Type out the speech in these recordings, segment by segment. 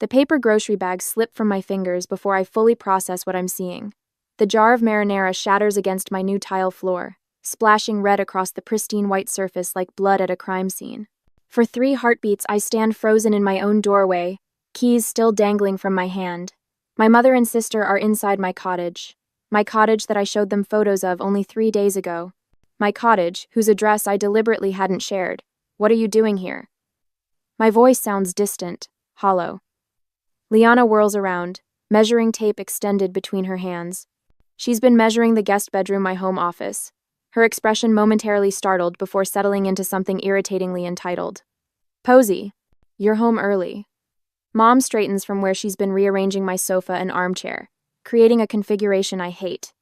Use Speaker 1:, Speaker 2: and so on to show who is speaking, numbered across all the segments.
Speaker 1: The paper grocery bags slip from my fingers before I fully process what I'm seeing. The jar of marinara shatters against my new tile floor, splashing red across the pristine white surface like blood at a crime scene. For 3 heartbeats, I stand frozen in my own doorway, keys still dangling from my hand. My mother and sister are inside my cottage that I showed them photos of only 3 days ago. My cottage, whose address I deliberately hadn't shared. What are you doing here? My voice sounds distant, hollow. Liana whirls around, measuring tape extended between her hands. She's been measuring the guest bedroom, my home office, her expression momentarily startled before settling into something irritatingly entitled. Posey, you're home early. Mom straightens from where she's been rearranging my sofa and armchair, creating a configuration I hate.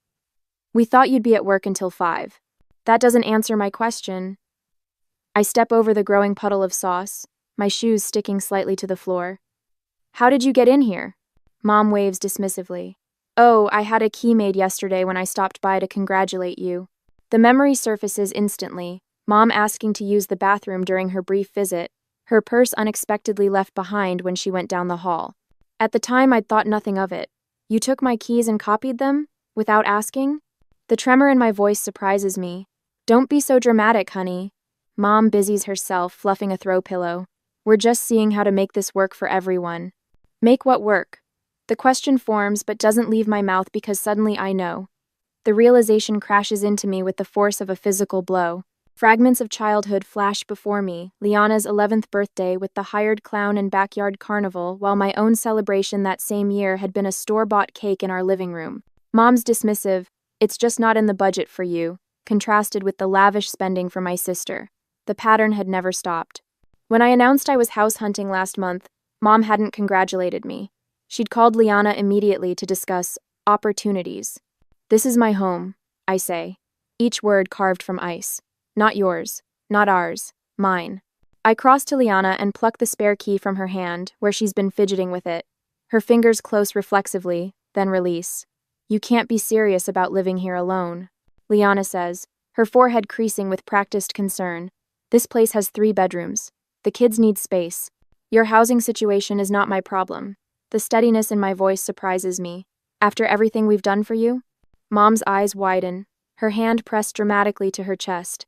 Speaker 1: We thought you'd be at work until 5. That doesn't answer my question. I step over the growing puddle of sauce, my shoes sticking slightly to the floor. How did you get in here? Mom waves dismissively. Oh, I had a key made yesterday when I stopped by to congratulate you. The memory surfaces instantly, Mom asking to use the bathroom during her brief visit, her purse unexpectedly left behind when she went down the hall. At the time, I'd thought nothing of it. You took my keys and copied them? Without asking? The tremor in my voice surprises me. Don't be so dramatic, honey. Mom busies herself, fluffing a throw pillow. We're just seeing how to make this work for everyone. Make what work? The question forms but doesn't leave my mouth because suddenly I know. The realization crashes into me with the force of a physical blow. Fragments of childhood flash before me, Liana's 11th birthday with the hired clown and backyard carnival, while my own celebration that same year had been a store-bought cake in our living room. Mom's dismissive, "It's just not in the budget for you," contrasted with the lavish spending for my sister. The pattern had never stopped. When I announced I was house hunting last month, Mom hadn't congratulated me. She'd called Liana immediately to discuss opportunities. This is my home, I say, each word carved from ice. Not yours, not ours, mine. I cross to Liana and pluck the spare key from her hand, where she's been fidgeting with it. Her fingers close reflexively, then release. You can't be serious about living here alone, Liana says, her forehead creasing with practiced concern. This place has 3 bedrooms. The kids need space. Your housing situation is not my problem. The steadiness in my voice surprises me. After everything we've done for you? Mom's eyes widen, her hand pressed dramatically to her chest.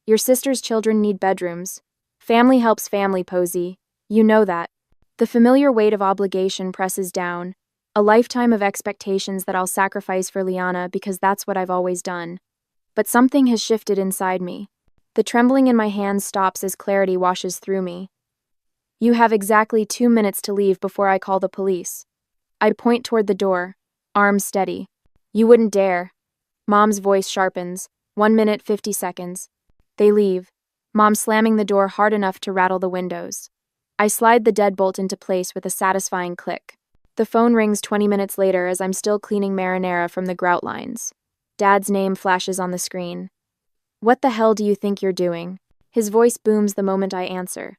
Speaker 1: Your sister's children need bedrooms. Family helps family, Posey. You know that. The familiar weight of obligation presses down, a lifetime of expectations that I'll sacrifice for Liana because that's what I've always done. But something has shifted inside me. The trembling in my hands stops as clarity washes through me. You have exactly 2 minutes to leave before I call the police. I'd point toward the door, arms steady. You wouldn't dare. Mom's voice sharpens. 1 minute, 50 seconds. They leave, Mom slamming the door hard enough to rattle the windows. I slide the deadbolt into place with a satisfying click. The phone rings 20 minutes later as I'm still cleaning marinara from the grout lines. Dad's name flashes on the screen. What the hell do you think you're doing? His voice booms the moment I answer.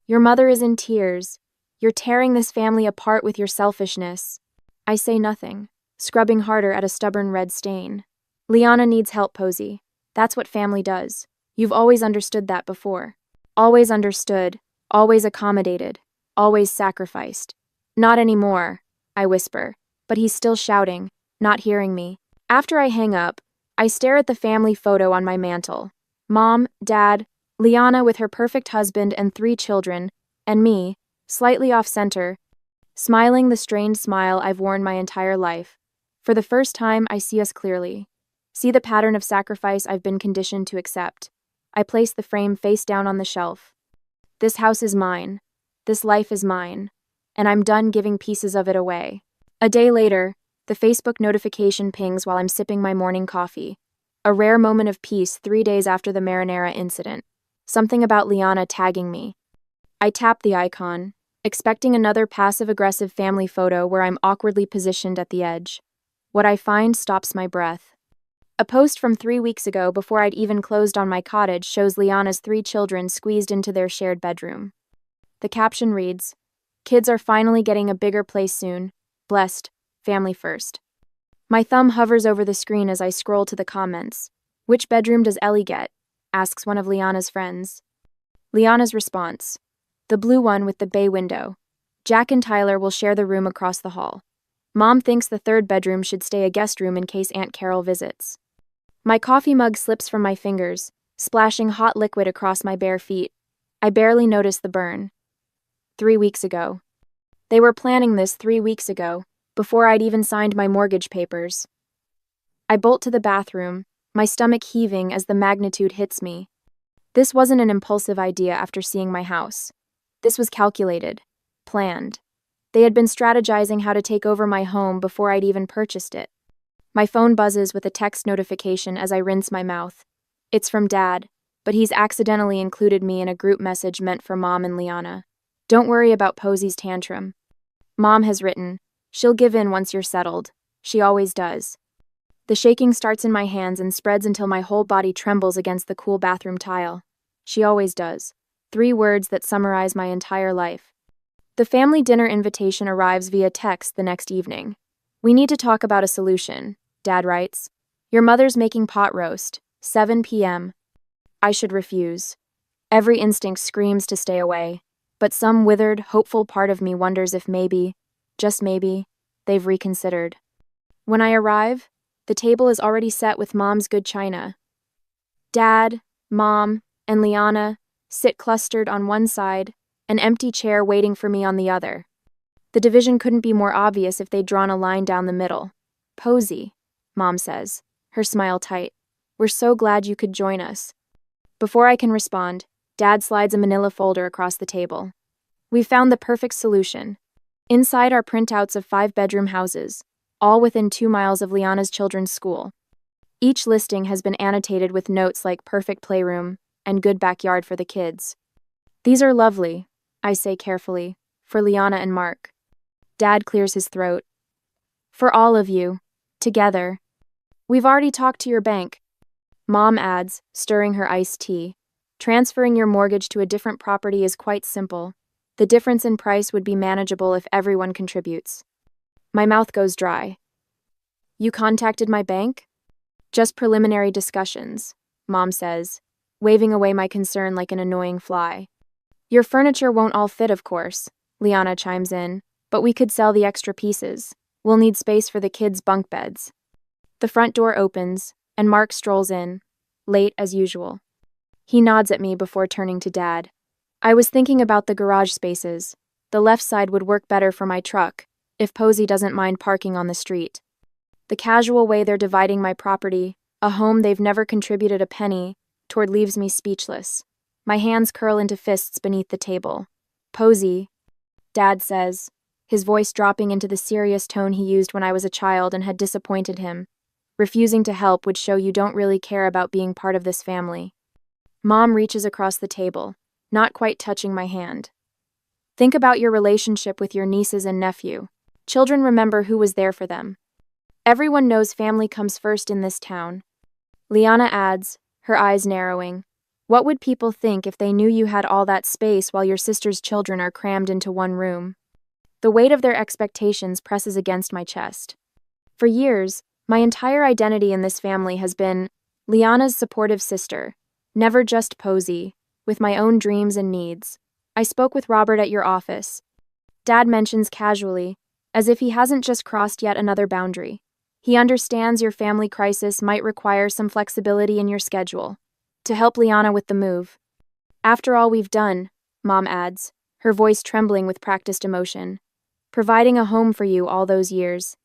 Speaker 1: Your mother is in tears. You're tearing this family apart with your selfishness. I say nothing, scrubbing harder at a stubborn red stain. Liana needs help, Posey. That's what family does. You've always understood that before. Always understood, always accommodated, always sacrificed. Not anymore, I whisper, but he's still shouting, not hearing me. After I hang up, I stare at the family photo on my mantle. Mom, Dad, Liana with her perfect husband and 3 children, and me, slightly off-center, smiling the strained smile I've worn my entire life. For the first time, I see us clearly. See the pattern of sacrifice I've been conditioned to accept. I place the frame face down on the shelf. This house is mine. This life is mine. And I'm done giving pieces of it away. A day later, the Facebook notification pings while I'm sipping my morning coffee. A rare moment of peace 3 days after the marinara incident. Something about Liana tagging me. I tap the icon, expecting another passive-aggressive family photo where I'm awkwardly positioned at the edge. What I find stops my breath. A post from 3 weeks ago before I'd even closed on my cottage shows Liana's 3 children squeezed into their shared bedroom. The caption reads, "Kids are finally getting a bigger place soon. Blessed. Family first." My thumb hovers over the screen as I scroll to the comments. Which bedroom does Ellie get? Asks one of Liana's friends. Liana's response. The blue one with the bay window. Jack and Tyler will share the room across the hall. Mom thinks the third bedroom should stay a guest room in case Aunt Carol visits. My coffee mug slips from my fingers, splashing hot liquid across my bare feet. I barely notice the burn. 3 weeks ago. They were planning this 3 weeks ago, before I'd even signed my mortgage papers. I bolt to the bathroom, my stomach heaving as the magnitude hits me. This wasn't an impulsive idea after seeing my house. This was calculated, planned. They had been strategizing how to take over my home before I'd even purchased it. My phone buzzes with a text notification as I rinse my mouth. It's from Dad, but he's accidentally included me in a group message meant for Mom and Liana. Don't worry about Posey's tantrum. Mom has written, she'll give in once you're settled. She always does. The shaking starts in my hands and spreads until my whole body trembles against the cool bathroom tile. She always does. 3 words that summarize my entire life. The family dinner invitation arrives via text the next evening. We need to talk about a solution, Dad writes. Your mother's making pot roast, 7 p.m. I should refuse. Every instinct screams to stay away, but some withered, hopeful part of me wonders if maybe, just maybe, they've reconsidered. When I arrive, the table is already set with Mom's good china. Dad, Mom, and Liana sit clustered on one side, an empty chair waiting for me on the other. The division couldn't be more obvious if they'd drawn a line down the middle. Posey, Mom says, her smile tight. We're so glad you could join us. Before I can respond, Dad slides a manila folder across the table. We've found the perfect solution. Inside are printouts of 5-bedroom houses, all within 2 miles of Liana's children's school. Each listing has been annotated with notes like perfect playroom and good backyard for the kids. These are lovely, I say carefully, for Liana and Mark. Dad clears his throat. For all of you, together. We've already talked to your bank. Mom adds, stirring her iced tea. Transferring your mortgage to a different property is quite simple. The difference in price would be manageable if everyone contributes. My mouth goes dry. You contacted my bank? Just preliminary discussions, Mom says, waving away my concern like an annoying fly. Your furniture won't all fit, of course, Liana chimes in, but we could sell the extra pieces. We'll need space for the kids' bunk beds. The front door opens, and Mark strolls in, late as usual. He nods at me before turning to Dad. I was thinking about the garage spaces. The left side would work better for my truck, if Posey doesn't mind parking on the street. The casual way they're dividing my property, a home they've never contributed a penny, toward leaves me speechless. My hands curl into fists beneath the table. Posey, Dad says, his voice dropping into the serious tone he used when I was a child and had disappointed him. Refusing to help would show you don't really care about being part of this family. Mom reaches across the table, not quite touching my hand. Think about your relationship with your nieces and nephew. Children remember who was there for them. Everyone knows family comes first in this town. Liana adds, her eyes narrowing. What would people think if they knew you had all that space while your sister's children are crammed into one room? The weight of their expectations presses against my chest. For years, my entire identity in this family has been Liana's supportive sister, never just Posey, with my own dreams and needs. I spoke with Robert at your office. Dad mentions casually, as if he hasn't just crossed yet another boundary. He understands your family crisis might require some flexibility in your schedule, to help Liana with the move. After all we've done, Mom adds, her voice trembling with practiced emotion, providing a home for you all those years.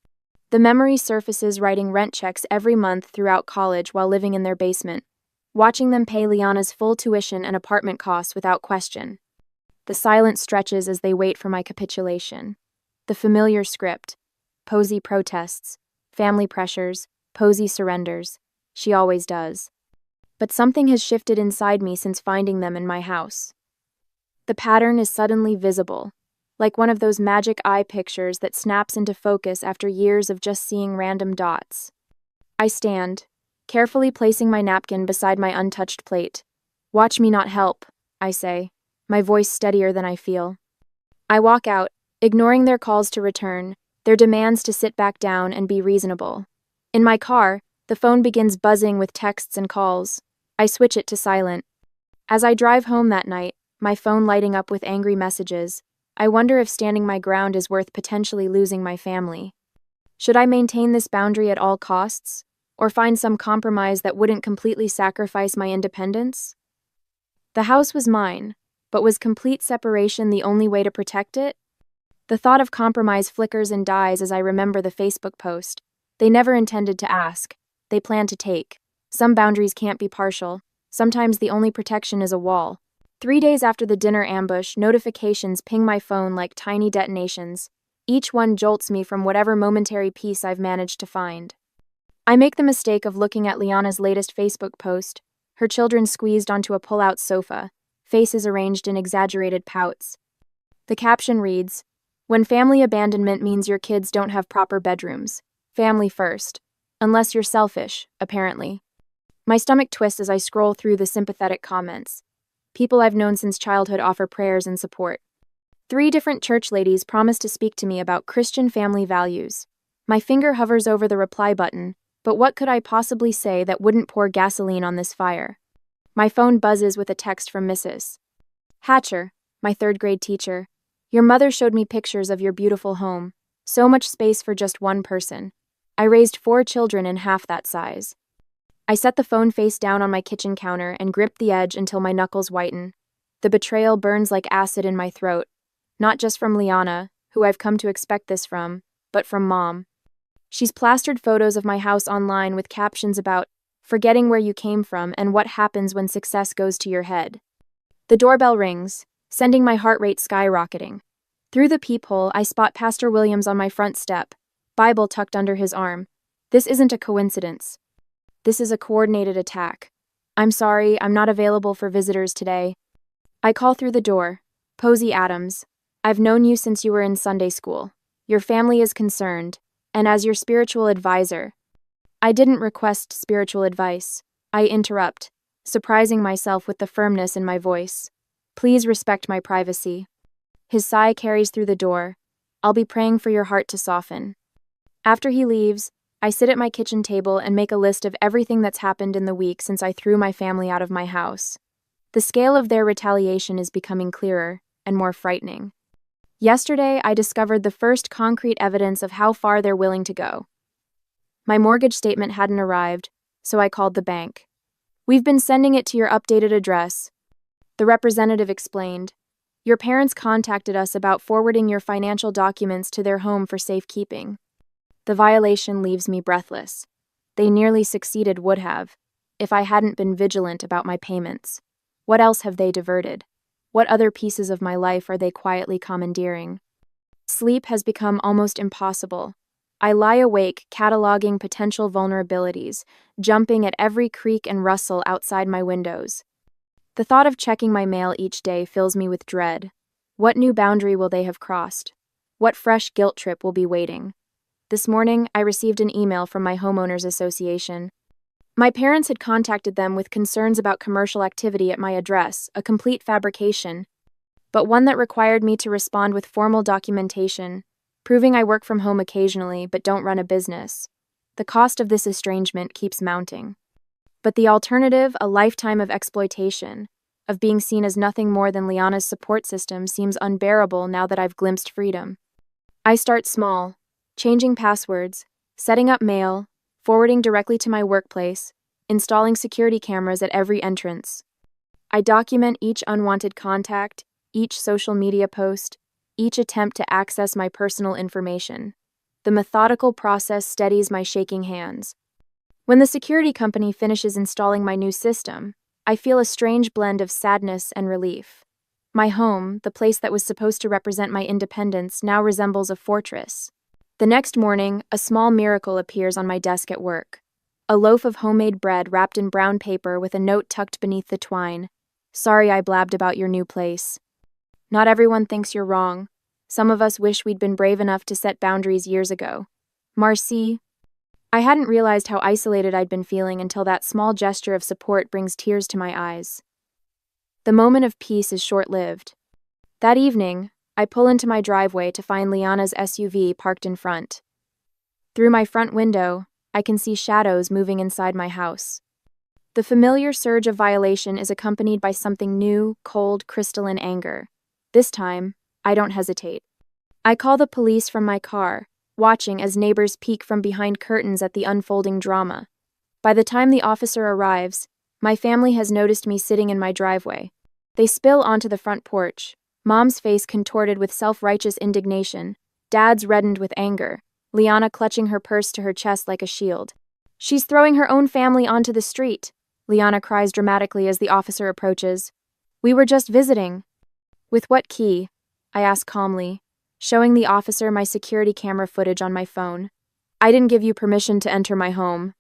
Speaker 1: The memory surfaces writing rent checks every month throughout college while living in their basement, watching them pay Liana's full tuition and apartment costs without question. The silence stretches as they wait for my capitulation. The familiar script. Posey protests. Family pressures. Posey surrenders. She always does. But something has shifted inside me since finding them in my house. The pattern is suddenly visible, like one of those magic eye pictures that snaps into focus after years of just seeing random dots. I stand, carefully placing my napkin beside my untouched plate. Watch me not help, I say, my voice steadier than I feel. I walk out, ignoring their calls to return, their demands to sit back down and be reasonable. In my car, the phone begins buzzing with texts and calls. I switch it to silent. As I drive home that night, my phone lighting up with angry messages, I wonder if standing my ground is worth potentially losing my family. Should I maintain this boundary at all costs, or find some compromise that wouldn't completely sacrifice my independence? The house was mine, but was complete separation the only way to protect it? The thought of compromise flickers and dies as I remember the Facebook post. They never intended to ask. They planned to take. Some boundaries can't be partial. Sometimes the only protection is a wall. 3 days after the dinner ambush, notifications ping my phone like tiny detonations. Each one jolts me from whatever momentary peace I've managed to find. I make the mistake of looking at Liana's latest Facebook post, her children squeezed onto a pull-out sofa, faces arranged in exaggerated pouts. The caption reads, "When family abandonment means your kids don't have proper bedrooms. Family first. Unless you're selfish, apparently." My stomach twists as I scroll through the sympathetic comments. People I've known since childhood offer prayers and support. 3 different church ladies promise to speak to me about Christian family values. My finger hovers over the reply button, but what could I possibly say that wouldn't pour gasoline on this fire? My phone buzzes with a text from Mrs. Hatcher, my 3rd-grade teacher. "Your mother showed me pictures of your beautiful home. So much space for just one person. I raised 4 children in half that size." I set the phone face down on my kitchen counter and grip the edge until my knuckles whiten. The betrayal burns like acid in my throat, not just from Liana, who I've come to expect this from, but from Mom. She's plastered photos of my house online with captions about forgetting where you came from and what happens when success goes to your head. The doorbell rings, sending my heart rate skyrocketing. Through the peephole, I spot Pastor Williams on my front step, Bible tucked under his arm. This isn't a coincidence. This is a coordinated attack. "I'm sorry, I'm not available for visitors today." I call through the door. "Posey Adams, I've known you since you were in Sunday school. Your family is concerned, and as your spiritual advisor." I didn't request spiritual advice. I interrupt, surprising myself with the firmness in my voice. "Please respect my privacy." His sigh carries through the door. "I'll be praying for your heart to soften." After he leaves, I sit at my kitchen table and make a list of everything that's happened in the week since I threw my family out of my house. The scale of their retaliation is becoming clearer and more frightening. Yesterday, I discovered the first concrete evidence of how far they're willing to go. My mortgage statement hadn't arrived, so I called the bank. "We've been sending it to your updated address," the representative explained. "Your parents contacted us about forwarding your financial documents to their home for safekeeping." The violation leaves me breathless. They nearly succeeded, would have, if I hadn't been vigilant about my payments. What else have they diverted? What other pieces of my life are they quietly commandeering? Sleep has become almost impossible. I lie awake, cataloging potential vulnerabilities, jumping at every creak and rustle outside my windows. The thought of checking my mail each day fills me with dread. What new boundary will they have crossed? What fresh guilt trip will be waiting? This morning, I received an email from my homeowners association. My parents had contacted them with concerns about commercial activity at my address, a complete fabrication, but one that required me to respond with formal documentation, proving I work from home occasionally but don't run a business. The cost of this estrangement keeps mounting. But the alternative, a lifetime of exploitation, of being seen as nothing more than Liana's support system, seems unbearable now that I've glimpsed freedom. I start small, changing passwords, setting up mail, forwarding directly to my workplace, installing security cameras at every entrance. I document each unwanted contact, each social media post, each attempt to access my personal information. The methodical process steadies my shaking hands. When the security company finishes installing my new system, I feel a strange blend of sadness and relief. My home, the place that was supposed to represent my independence, now resembles a fortress. The next morning, a small miracle appears on my desk at work. A loaf of homemade bread wrapped in brown paper with a note tucked beneath the twine. "Sorry I blabbed about your new place. Not everyone thinks you're wrong. Some of us wish we'd been brave enough to set boundaries years ago. Marcy." I hadn't realized how isolated I'd been feeling until that small gesture of support brings tears to my eyes. The moment of peace is short-lived. That evening, I pull into my driveway to find Liana's SUV parked in front. Through my front window, I can see shadows moving inside my house. The familiar surge of violation is accompanied by something new, cold, crystalline anger. This time, I don't hesitate. I call the police from my car, watching as neighbors peek from behind curtains at the unfolding drama. By the time the officer arrives, my family has noticed me sitting in my driveway. They spill onto the front porch, Mom's face contorted with self-righteous indignation, Dad's reddened with anger, Liana clutching her purse to her chest like a shield. "She's throwing her own family onto the street," Liana cries dramatically as the officer approaches. "We were just visiting." "With what key?" I ask calmly, showing the officer my security camera footage on my phone. "I didn't give you permission to enter my home."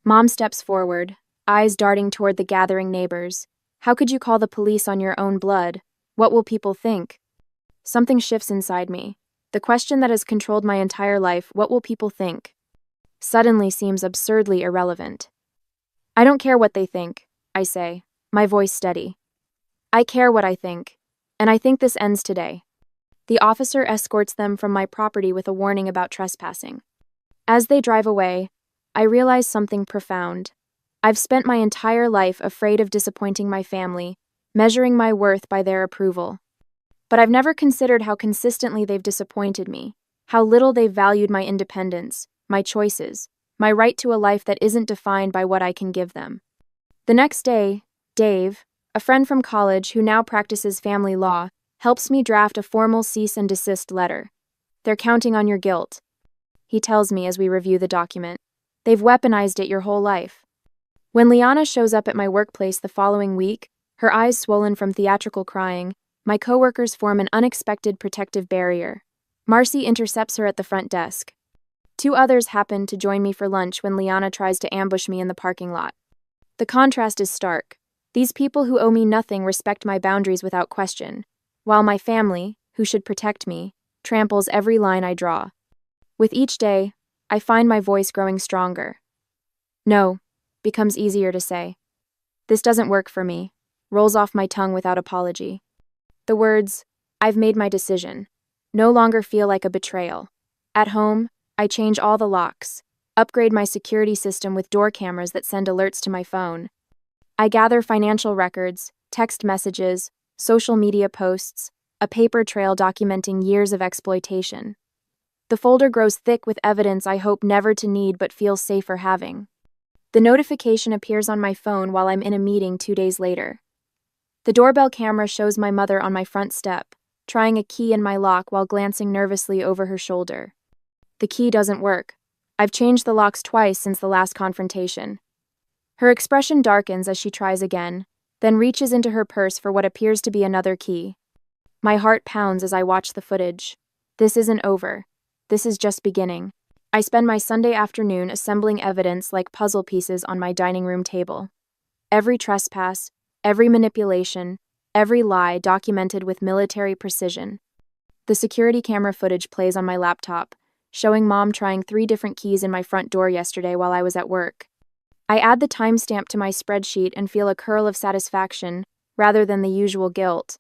Speaker 1: Mom steps forward, eyes darting toward the gathering neighbors. "How could you call the police on your own blood? What will people think?" Something shifts inside me. The question that has controlled my entire life, what will people think, suddenly seems absurdly irrelevant. "I don't care what they think," I say, my voice steady. "I care what I think, and I think this ends today." The officer escorts them from my property with a warning about trespassing. As they drive away, I realize something profound. I've spent my entire life afraid of disappointing my family, measuring my worth by their approval. But I've never considered how consistently they've disappointed me, how little they've valued my independence, my choices, my right to a life that isn't defined by what I can give them. The next day, Dave, a friend from college who now practices family law, helps me draft a formal cease and desist letter. "They're counting on your guilt," he tells me as we review the document. "They've weaponized it your whole life." When Liana shows up at my workplace the following week, her eyes swollen from theatrical crying, my coworkers form an unexpected protective barrier. Marcy intercepts her at the front desk. Two others happen to join me for lunch when Liana tries to ambush me in the parking lot. The contrast is stark. These people who owe me nothing respect my boundaries without question, while my family, who should protect me, tramples every line I draw. With each day, I find my voice growing stronger. "No" becomes easier to say. "This doesn't work for me" rolls off my tongue without apology. The words, "I've made my decision," no longer feel like a betrayal. At home, I change all the locks, upgrade my security system with door cameras that send alerts to my phone. I gather financial records, text messages, social media posts, a paper trail documenting years of exploitation. The folder grows thick with evidence I hope never to need but feel safer having. The notification appears on my phone while I'm in a meeting 2 days later. The doorbell camera shows my mother on my front step, trying a key in my lock while glancing nervously over her shoulder. The key doesn't work. I've changed the locks twice since the last confrontation. Her expression darkens as she tries again, then reaches into her purse for what appears to be another key. My heart pounds as I watch the footage. This isn't over. This is just beginning. I spend my Sunday afternoon assembling evidence like puzzle pieces on my dining room table. Every trespass, every manipulation, every lie documented with military precision. The security camera footage plays on my laptop, showing Mom trying 3 different keys in my front door yesterday while I was at work. I add the timestamp to my spreadsheet and feel a curl of satisfaction, rather than the usual guilt.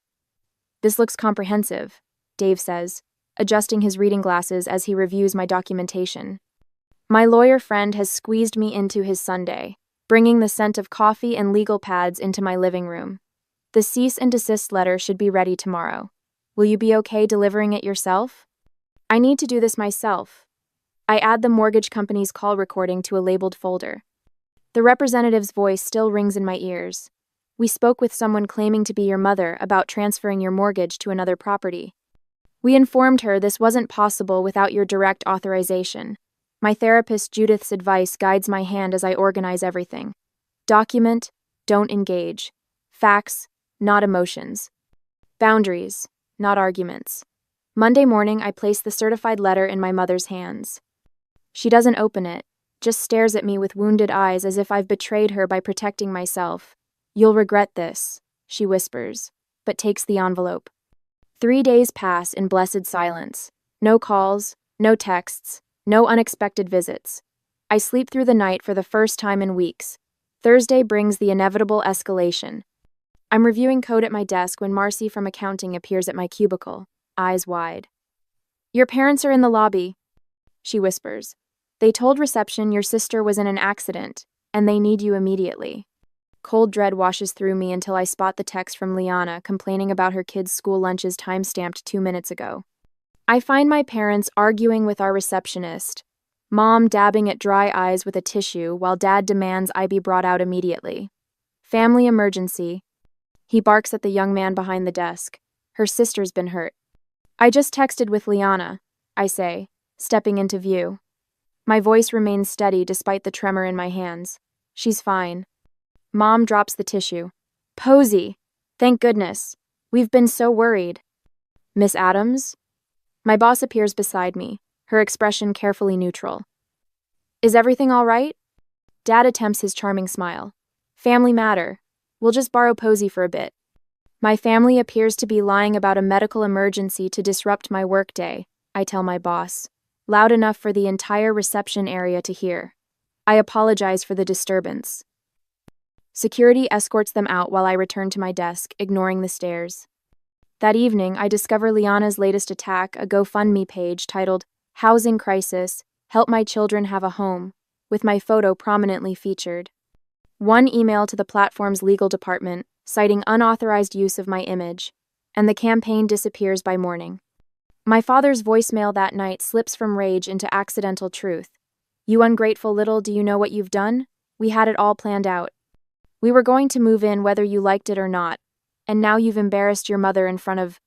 Speaker 1: "This looks comprehensive," Dave says, adjusting his reading glasses as he reviews my documentation. My lawyer friend has squeezed me into his Sunday, bringing the scent of coffee and legal pads into my living room. "The cease and desist letter should be ready tomorrow. Will you be okay delivering it yourself?" I need to do this myself. I add the mortgage company's call recording to a labeled folder. The representative's voice still rings in my ears. "We spoke with someone claiming to be your mother about transferring your mortgage to another property. We informed her this wasn't possible without your direct authorization. My therapist Judith's advice guides my hand as I organize everything. Document, don't engage. Facts, not emotions. Boundaries, not arguments." Monday morning, I place the certified letter in my mother's hands. She doesn't open it, just stares at me with wounded eyes as if I've betrayed her by protecting myself. "You'll regret this," she whispers, but takes the envelope. 3 days pass in blessed silence. No calls, no texts, no unexpected visits. I sleep through the night for the first time in weeks. Thursday brings the inevitable escalation. I'm reviewing code at my desk when Marcy from accounting appears at my cubicle, eyes wide. "Your parents are in the lobby," she whispers. "They told reception your sister was in an accident, and they need you immediately." Cold dread washes through me until I spot the text from Liana complaining about her kids' school lunches time-stamped 2 minutes ago. I find my parents arguing with our receptionist, Mom dabbing at dry eyes with a tissue while Dad demands I be brought out immediately. Family emergency. He barks at the young man behind the desk. Her sister's been hurt. I just texted with Liana, I say, stepping into view. My voice remains steady despite the tremor in my hands. She's fine. Mom drops the tissue. Posey! Thank goodness. We've been so worried. Miss Adams? My boss appears beside me, her expression carefully neutral. Is everything all right? Dad attempts his charming smile. Family matter. We'll just borrow Posey for a bit. My family appears to be lying about a medical emergency to disrupt my workday, I tell my boss, loud enough for the entire reception area to hear. I apologize for the disturbance. Security escorts them out while I return to my desk, ignoring the stares. That evening, I discover Liana's latest attack, a GoFundMe page titled, Housing Crisis, Help My Children Have a Home, with my photo prominently featured. One email to the platform's legal department, citing unauthorized use of my image, and the campaign disappears by morning. My father's voicemail that night slips from rage into accidental truth. You ungrateful little, do you know what you've done? We had it all planned out. We were going to move in whether you liked it or not, and now you've embarrassed your mother in front of...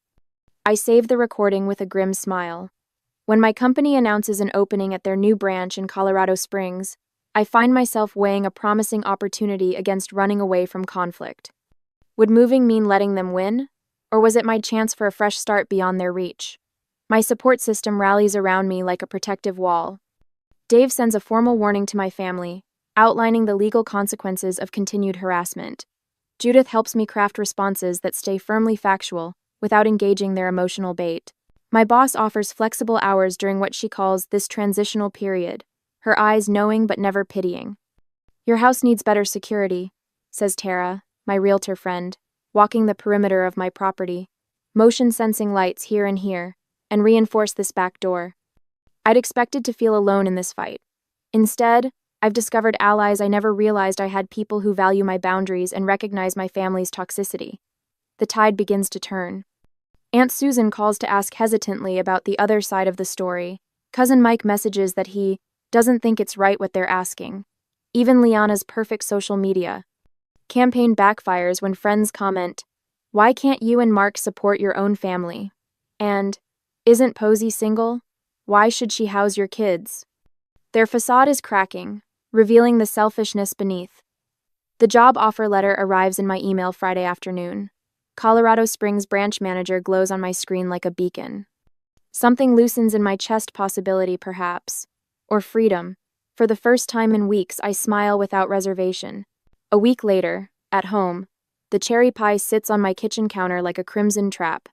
Speaker 1: I save the recording with a grim smile. When my company announces an opening at their new branch in Colorado Springs, I find myself weighing a promising opportunity against running away from conflict. Would moving mean letting them win? Or was it my chance for a fresh start beyond their reach? My support system rallies around me like a protective wall. Dave sends a formal warning to my family, outlining the legal consequences of continued harassment. Judith helps me craft responses that stay firmly factual, without engaging their emotional bait. My boss offers flexible hours during what she calls this transitional period, her eyes knowing but never pitying. Your house needs better security, says Tara, my realtor friend, walking the perimeter of my property. Motion-sensing lights here and here, and reinforce this back door. I'd expected to feel alone in this fight. Instead, I've discovered allies I never realized I had, people who value my boundaries and recognize my family's toxicity. The tide begins to turn. Aunt Susan calls to ask hesitantly about the other side of the story. Cousin Mike messages that he doesn't think it's right what they're asking. Even Liana's perfect social media campaign backfires when friends comment, "Why can't you and Mark support your own family?" And, "Isn't Posey single? Why should she house your kids?" Their facade is cracking, revealing the selfishness beneath. The job offer letter arrives in my email Friday afternoon. Colorado Springs branch manager glows on my screen like a beacon. Something loosens in my chest, possibility perhaps. Or freedom. For the first time in weeks, I smile without reservation. A week later, at home, the cherry pie sits on my kitchen counter like a crimson trap.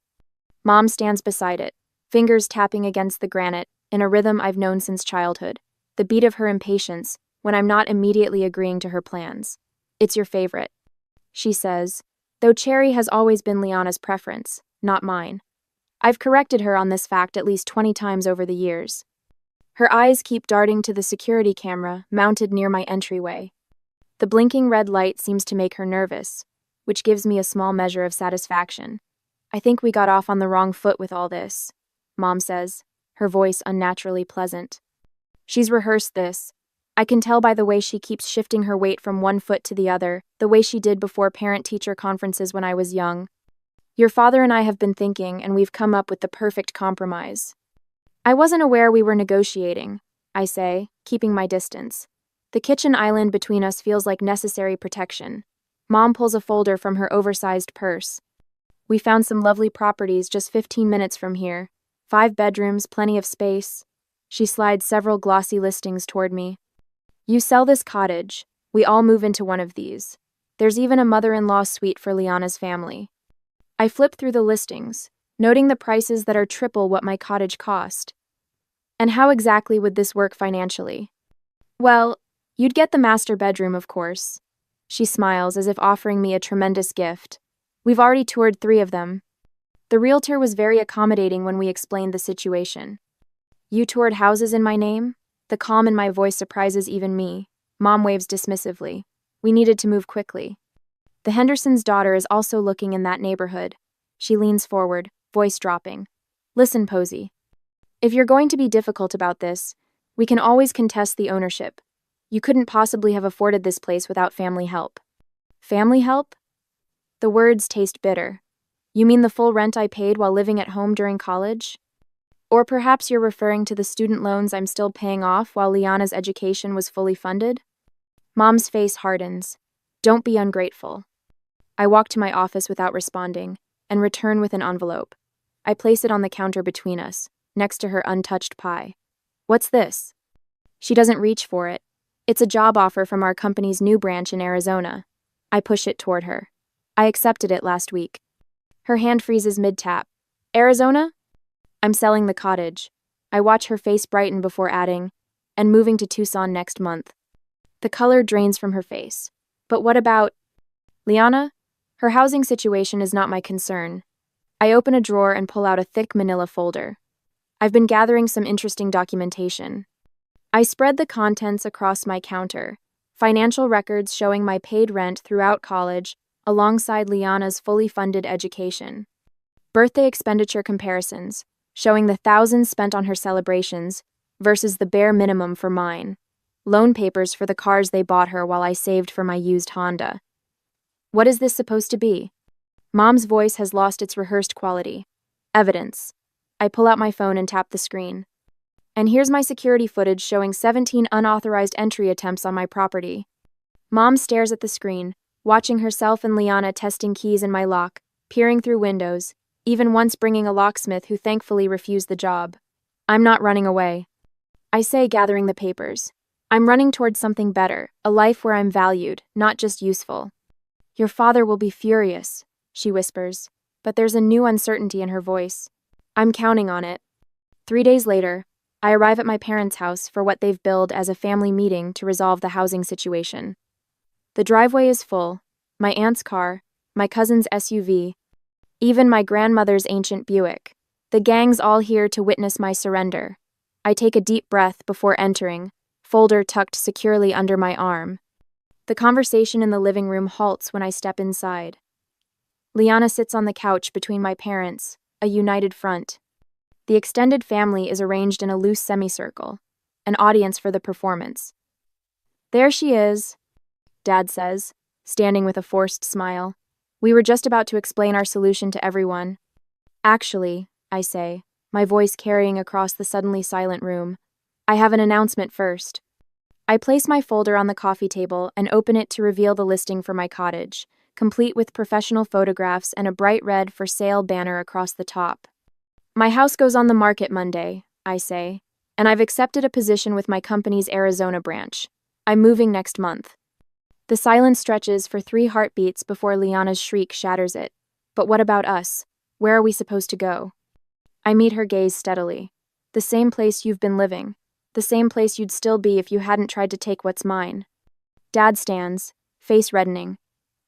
Speaker 1: Mom stands beside it, fingers tapping against the granite, in a rhythm I've known since childhood, the beat of her impatience when I'm not immediately agreeing to her plans. "It's your favorite," she says, though cherry has always been Liana's preference, not mine. I've corrected her on this fact at least 20 times over the years. Her eyes keep darting to the security camera mounted near my entryway. The blinking red light seems to make her nervous, which gives me a small measure of satisfaction. "I think we got off on the wrong foot with all this," Mom says, her voice unnaturally pleasant. She's rehearsed this. I can tell by the way she keeps shifting her weight from one foot to the other, the way she did before parent-teacher conferences when I was young. "Your father and I have been thinking, and we've come up with the perfect compromise." I wasn't aware we were negotiating, I say, keeping my distance. The kitchen island between us feels like necessary protection. Mom pulls a folder from her oversized purse. "We found some lovely properties just 15 minutes from here. 5 bedrooms, plenty of space." She slides several glossy listings toward me. "You sell this cottage, we all move into one of these. There's even a mother-in-law suite for Liana's family." I flip through the listings, noting the prices that are triple what my cottage cost. "And how exactly would this work financially?" "Well, you'd get the master bedroom, of course." She smiles as if offering me a tremendous gift. "We've already toured 3 of them." The realtor was very accommodating when we explained the situation. "You toured houses in my name?" The calm in my voice surprises even me. Mom waves dismissively. "We needed to move quickly." The Henderson's daughter is also looking in that neighborhood. She leans forward, voice dropping. Listen, Posey. If you're going to be difficult about this, we can always contest the ownership. You couldn't possibly have afforded this place without family help. Family help? The words taste bitter. You mean the full rent I paid while living at home during college? Or perhaps you're referring to the student loans I'm still paying off while Liana's education was fully funded? Mom's face hardens. Don't be ungrateful. I walk to my office without responding, and return with an envelope. I place it on the counter between us, next to her untouched pie. What's this? She doesn't reach for it. It's a job offer from our company's new branch in Arizona. I push it toward her. I accepted it last week. Her hand freezes mid-tap. Arizona? I'm selling the cottage. I watch her face brighten before adding, and moving to Tucson next month. The color drains from her face. But what about Liana? Her housing situation is not my concern. I open a drawer and pull out a thick manila folder. I've been gathering some interesting documentation. I spread the contents across my counter, financial records showing my paid rent throughout college, alongside Liana's fully funded education. Birthday expenditure comparisons, showing the thousands spent on her celebrations versus the bare minimum for mine. Loan papers for the cars they bought her while I saved for my used Honda. What is this supposed to be? Mom's voice has lost its rehearsed quality. Evidence. I pull out my phone and tap the screen. And here's my security footage showing 17 unauthorized entry attempts on my property. Mom stares at the screen, watching herself and Liana testing keys in my lock, peering through windows, even once bringing a locksmith who thankfully refused the job. I'm not running away. I say, gathering the papers. I'm running towards something better, a life where I'm valued, not just useful. Your father will be furious, she whispers, but there's a new uncertainty in her voice. I'm counting on it. 3 days later, I arrive at my parents' house for what they've billed as a family meeting to resolve the housing situation. The driveway is full, my aunt's car, my cousin's SUV, even my grandmother's ancient Buick. The gang's all here to witness my surrender. I take a deep breath before entering, folder tucked securely under my arm. The conversation in the living room halts when I step inside. Liana sits on the couch between my parents, a united front. The extended family is arranged in a loose semicircle, an audience for the performance. There she is, Dad says, standing with a forced smile. We were just about to explain our solution to everyone. Actually, I say, my voice carrying across the suddenly silent room, I have an announcement first. I place my folder on the coffee table and open it to reveal the listing for my cottage, complete with professional photographs and a bright red "For Sale" banner across the top. My house goes on the market Monday, I say, and I've accepted a position with my company's Arizona branch. I'm moving next month. The silence stretches for 3 heartbeats before Liana's shriek shatters it. But what about us? Where are we supposed to go? I meet her gaze steadily. The same place you've been living. The same place you'd still be if you hadn't tried to take what's mine. Dad stands, face reddening.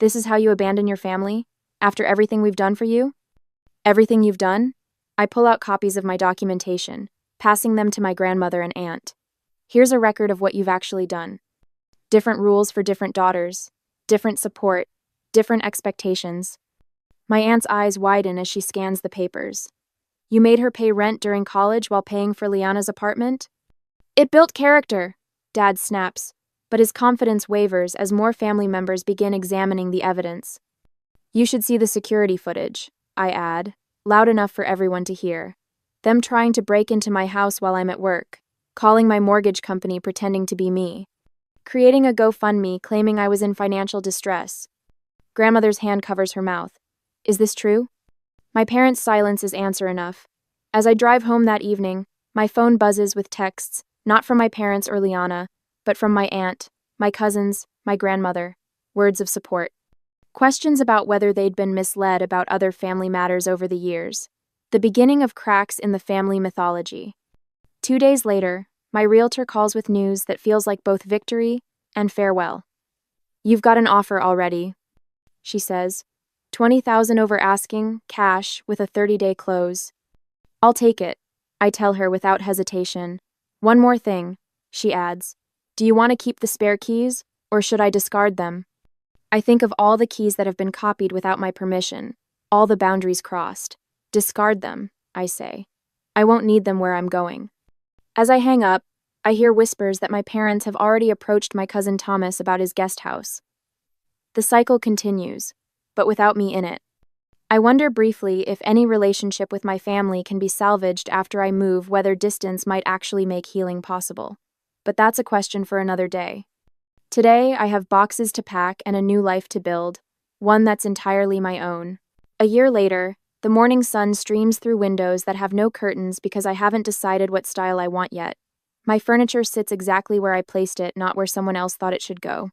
Speaker 1: This is how you abandon your family? After everything we've done for you? Everything you've done? I pull out copies of my documentation, passing them to my grandmother and aunt. Here's a record of what you've actually done. Different rules for different daughters, different support, different expectations. My aunt's eyes widen as she scans the papers. You made her pay rent during college while paying for Liana's apartment? It built character, Dad snaps, but his confidence wavers as more family members begin examining the evidence. You should see the security footage, I add, loud enough for everyone to hear. Them trying to break into my house while I'm at work, calling my mortgage company pretending to be me, creating a GoFundMe claiming I was in financial distress. Grandmother's hand covers her mouth. Is this true? My parents' silence is answer enough. As I drive home that evening, my phone buzzes with texts, not from my parents or Liana, but from my aunt, my cousins, my grandmother. Words of support. Questions about whether they'd been misled about other family matters over the years. The beginning of cracks in the family mythology. 2 days later, my realtor calls with news that feels like both victory and farewell. You've got an offer already, she says. $20,000 over asking, cash, with a 30-day close. I'll take it, I tell her without hesitation. One more thing, she adds. Do you want to keep the spare keys, or should I discard them? I think of all the keys that have been copied without my permission, all the boundaries crossed. Discard them, I say. I won't need them where I'm going. As I hang up, I hear whispers that my parents have already approached my cousin Thomas about his guest house. The cycle continues, but without me in it. I wonder briefly if any relationship with my family can be salvaged after I move, whether distance might actually make healing possible. But that's a question for another day. Today, I have boxes to pack and a new life to build, one that's entirely my own. A year later, the morning sun streams through windows that have no curtains because I haven't decided what style I want yet. My furniture sits exactly where I placed it, not where someone else thought it should go.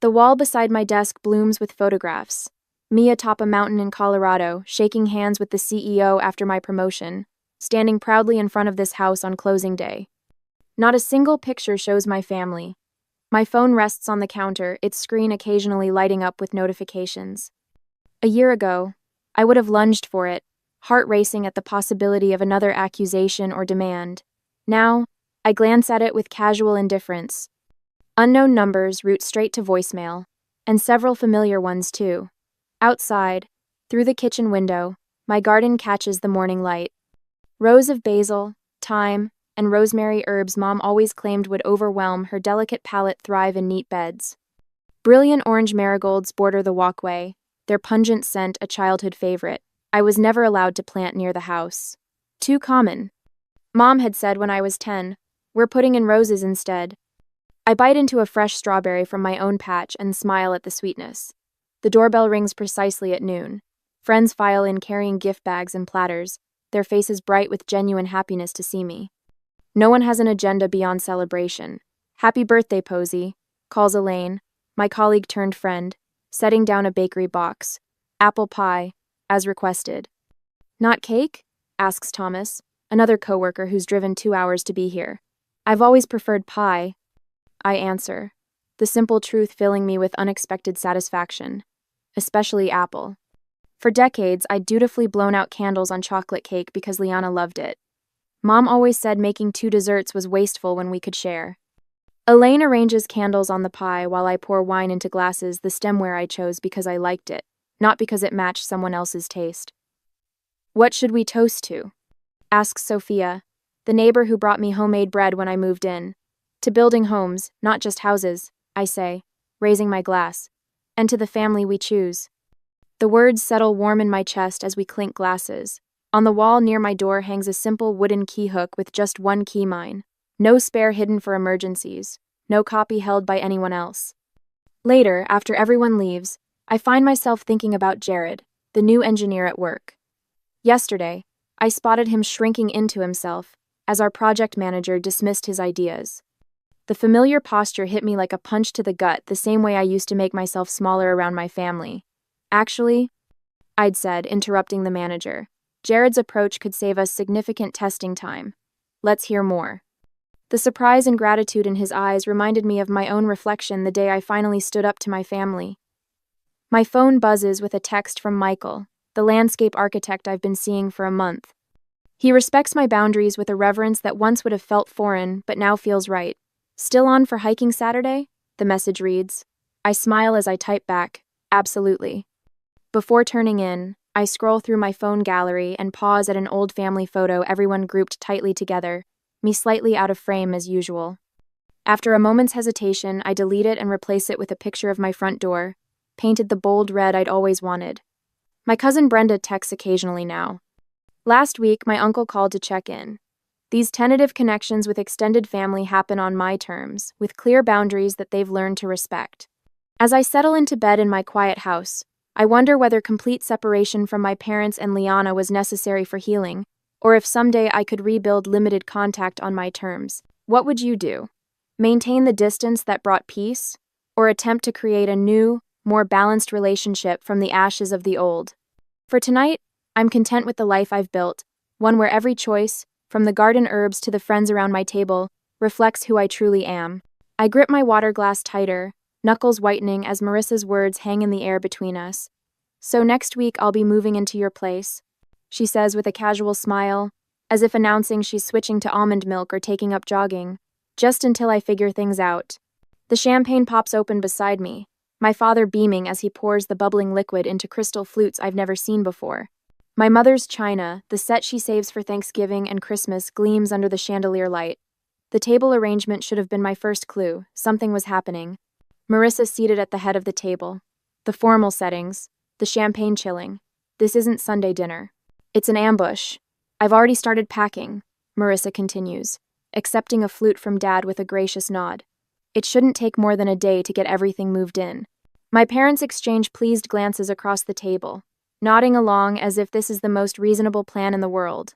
Speaker 1: The wall beside my desk blooms with photographs. Me atop a mountain in Colorado, shaking hands with the CEO after my promotion, standing proudly in front of this house on closing day. Not a single picture shows my family. My phone rests on the counter, its screen occasionally lighting up with notifications. A year ago, I would have lunged for it, heart racing at the possibility of another accusation or demand. Now, I glance at it with casual indifference. Unknown numbers route straight to voicemail, and several familiar ones too. Outside, through the kitchen window, my garden catches the morning light. Rows of basil, thyme, and rosemary herbs Mom always claimed would overwhelm her delicate palate thrive in neat beds. Brilliant orange marigolds border the walkway, their pungent scent a childhood favorite. I was never allowed to plant near the house. Too common. Mom had said when I was 10, "We're putting in roses instead." I bite into a fresh strawberry from my own patch and smile at the sweetness. The doorbell rings precisely at noon. Friends file in carrying gift bags and platters, their faces bright with genuine happiness to see me. No one has an agenda beyond celebration. "Happy birthday, Posey," calls Elaine, my colleague turned friend, setting down a bakery box. "Apple pie, as requested." "Not cake?" asks Thomas, another coworker who's driven 2 hours to be here. "I've always preferred pie," I answer, the simple truth filling me with unexpected satisfaction. Especially apple. For decades, I'd dutifully blown out candles on chocolate cake because Liana loved it. Mom always said making 2 desserts was wasteful when we could share. Elaine arranges candles on the pie while I pour wine into glasses, the stemware I chose because I liked it, not because it matched someone else's taste. "What should we toast to?" asks Sophia, the neighbor who brought me homemade bread when I moved in. "To building homes, not just houses," I say, raising my glass. "And to the family we choose." The words settle warm in my chest as we clink glasses. On the wall near my door hangs a simple wooden key hook with just one key mine. No spare hidden for emergencies. No copy held by anyone else. Later, after everyone leaves, I find myself thinking about Jared, the new engineer at work. Yesterday, I spotted him shrinking into himself as our project manager dismissed his ideas. The familiar posture hit me like a punch to the gut, the same way I used to make myself smaller around my family. "Actually," I'd said, interrupting the manager, "Jared's approach could save us significant testing time. Let's hear more." The surprise and gratitude in his eyes reminded me of my own reflection the day I finally stood up to my family. My phone buzzes with a text from Michael, the landscape architect I've been seeing for a month. He respects my boundaries with a reverence that once would have felt foreign, but now feels right. "Still on for hiking Saturday?" the message reads. I smile as I type back, "Absolutely." Before turning in, I scroll through my phone gallery and pause at an old family photo, everyone grouped tightly together, me slightly out of frame as usual. After a moment's hesitation, I delete it and replace it with a picture of my front door, painted the bold red I'd always wanted. My cousin Brenda texts occasionally now. Last week, my uncle called to check in. These tentative connections with extended family happen on my terms, with clear boundaries that they've learned to respect. As I settle into bed in my quiet house, I wonder whether complete separation from my parents and Liana was necessary for healing, or if someday I could rebuild limited contact on my terms. What would you do? Maintain the distance that brought peace, or attempt to create a new, more balanced relationship from the ashes of the old? For tonight, I'm content with the life I've built, one where every choice, from the garden herbs to the friends around my table, reflects who I truly am. I grip my water glass tighter, knuckles whitening as Marissa's words hang in the air between us. "So next week I'll be moving into your place," she says with a casual smile, as if announcing she's switching to almond milk or taking up jogging, just until I figure things out. The champagne pops open beside me, my father beaming as he pours the bubbling liquid into crystal flutes I've never seen before. My mother's china, the set she saves for Thanksgiving and Christmas, gleams under the chandelier light. The table arrangement should have been my first clue. Something was happening. Marissa seated at the head of the table. The formal settings. The champagne chilling. This isn't Sunday dinner. It's an ambush. I've already started packing, Marissa continues, accepting a flute from Dad with a gracious nod. It shouldn't take more than a day to get everything moved in. My parents exchange pleased glances across the table, nodding along as if this is the most reasonable plan in the world.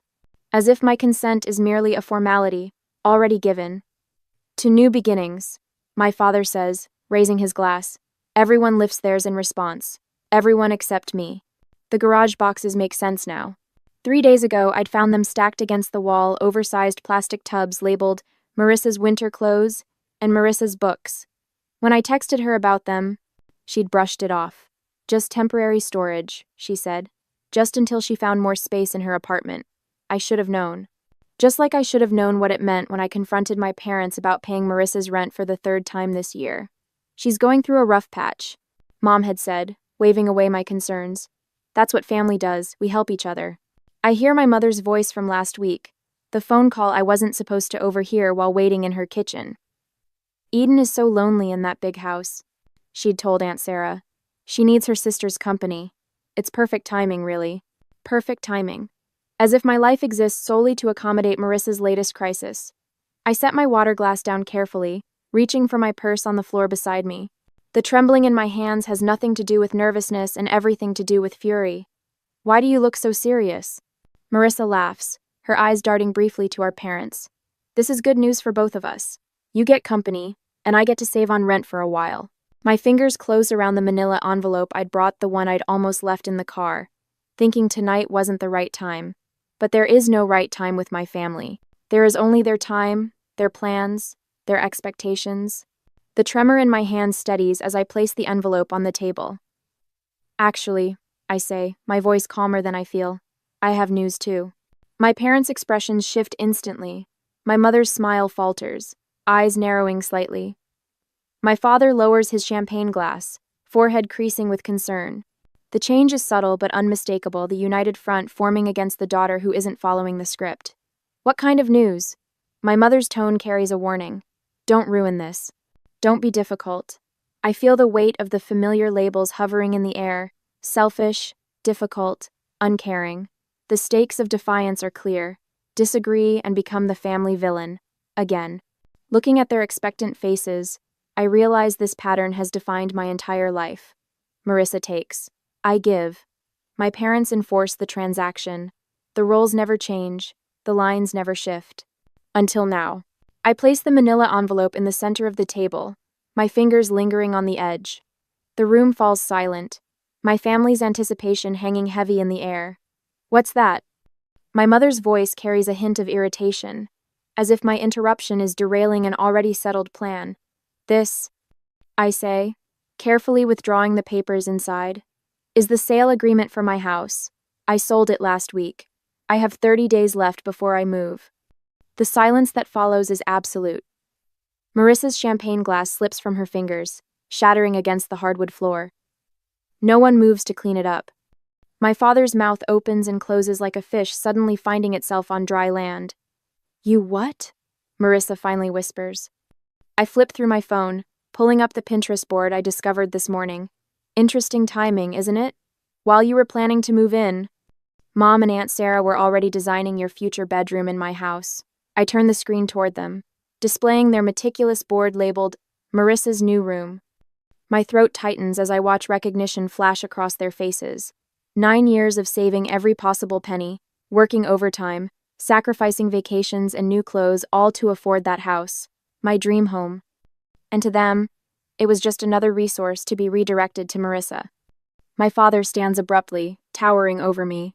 Speaker 1: As if my consent is merely a formality, already given. To new beginnings, my father says, raising his glass. Everyone lifts theirs in response. Everyone except me. The garage boxes make sense now. 3 days ago, I'd found them stacked against the wall, oversized plastic tubs labeled Marissa's winter clothes and Marissa's books. When I texted her about them, she'd brushed it off. Just temporary storage, she said. Just until she found more space in her apartment. I should have known. Just like I should have known what it meant when I confronted my parents about paying Marissa's rent for the 3rd time this year. She's going through a rough patch, Mom had said, waving away my concerns. That's what family does, we help each other. I hear my mother's voice from last week, the phone call I wasn't supposed to overhear while waiting in her kitchen. Eden is so lonely in that big house, she'd told Aunt Sarah. She needs her sister's company. It's perfect timing, really. Perfect timing. As if my life exists solely to accommodate Marissa's latest crisis. I set my water glass down carefully, reaching for my purse on the floor beside me. The trembling in my hands has nothing to do with nervousness and everything to do with fury. Why do you look so serious? Marissa laughs, her eyes darting briefly to our parents. This is good news for both of us. You get company, and I get to save on rent for a while. My fingers closed around the manila envelope I'd brought, the one I'd almost left in the car, thinking tonight wasn't the right time. But there is no right time with my family. There is only their time, their plans, their expectations. The tremor in my hand steadies as I place the envelope on the table. Actually, I say, my voice calmer than I feel, I have news too. My parents' expressions shift instantly. My mother's smile falters, eyes narrowing slightly. My father lowers his champagne glass, forehead creasing with concern. The change is subtle but unmistakable, the united front forming against the daughter who isn't following the script. What kind of news? My mother's tone carries a warning. Don't ruin this. Don't be difficult. I feel the weight of the familiar labels hovering in the air. Selfish, difficult, uncaring. The stakes of defiance are clear. Disagree and become the family villain. Again. Looking at their expectant faces, I realize this pattern has defined my entire life. Marissa takes. I give. My parents enforce the transaction. The roles never change. The lines never shift. Until now. I place the manila envelope in the center of the table, my fingers lingering on the edge. The room falls silent, my family's anticipation hanging heavy in the air. What's that? My mother's voice carries a hint of irritation, as if my interruption is derailing an already settled plan. This, I say, carefully withdrawing the papers inside, is the sale agreement for my house. I sold it last week. I have 30 days left before I move. The silence that follows is absolute. Marissa's champagne glass slips from her fingers, shattering against the hardwood floor. No one moves to clean it up. My father's mouth opens and closes like a fish suddenly finding itself on dry land. You what? Marissa finally whispers. I flip through my phone, pulling up the Pinterest board I discovered this morning. Interesting timing, isn't it? While you were planning to move in, Mom and Aunt Sarah were already designing your future bedroom in my house. I turn the screen toward them, displaying their meticulous board labeled Marissa's new room. My throat tightens as I watch recognition flash across their faces. 9 years of saving every possible penny, working overtime, sacrificing vacations and new clothes, all to afford that house, my dream home. And to them, it was just another resource to be redirected to Marissa. My father stands abruptly, towering over me.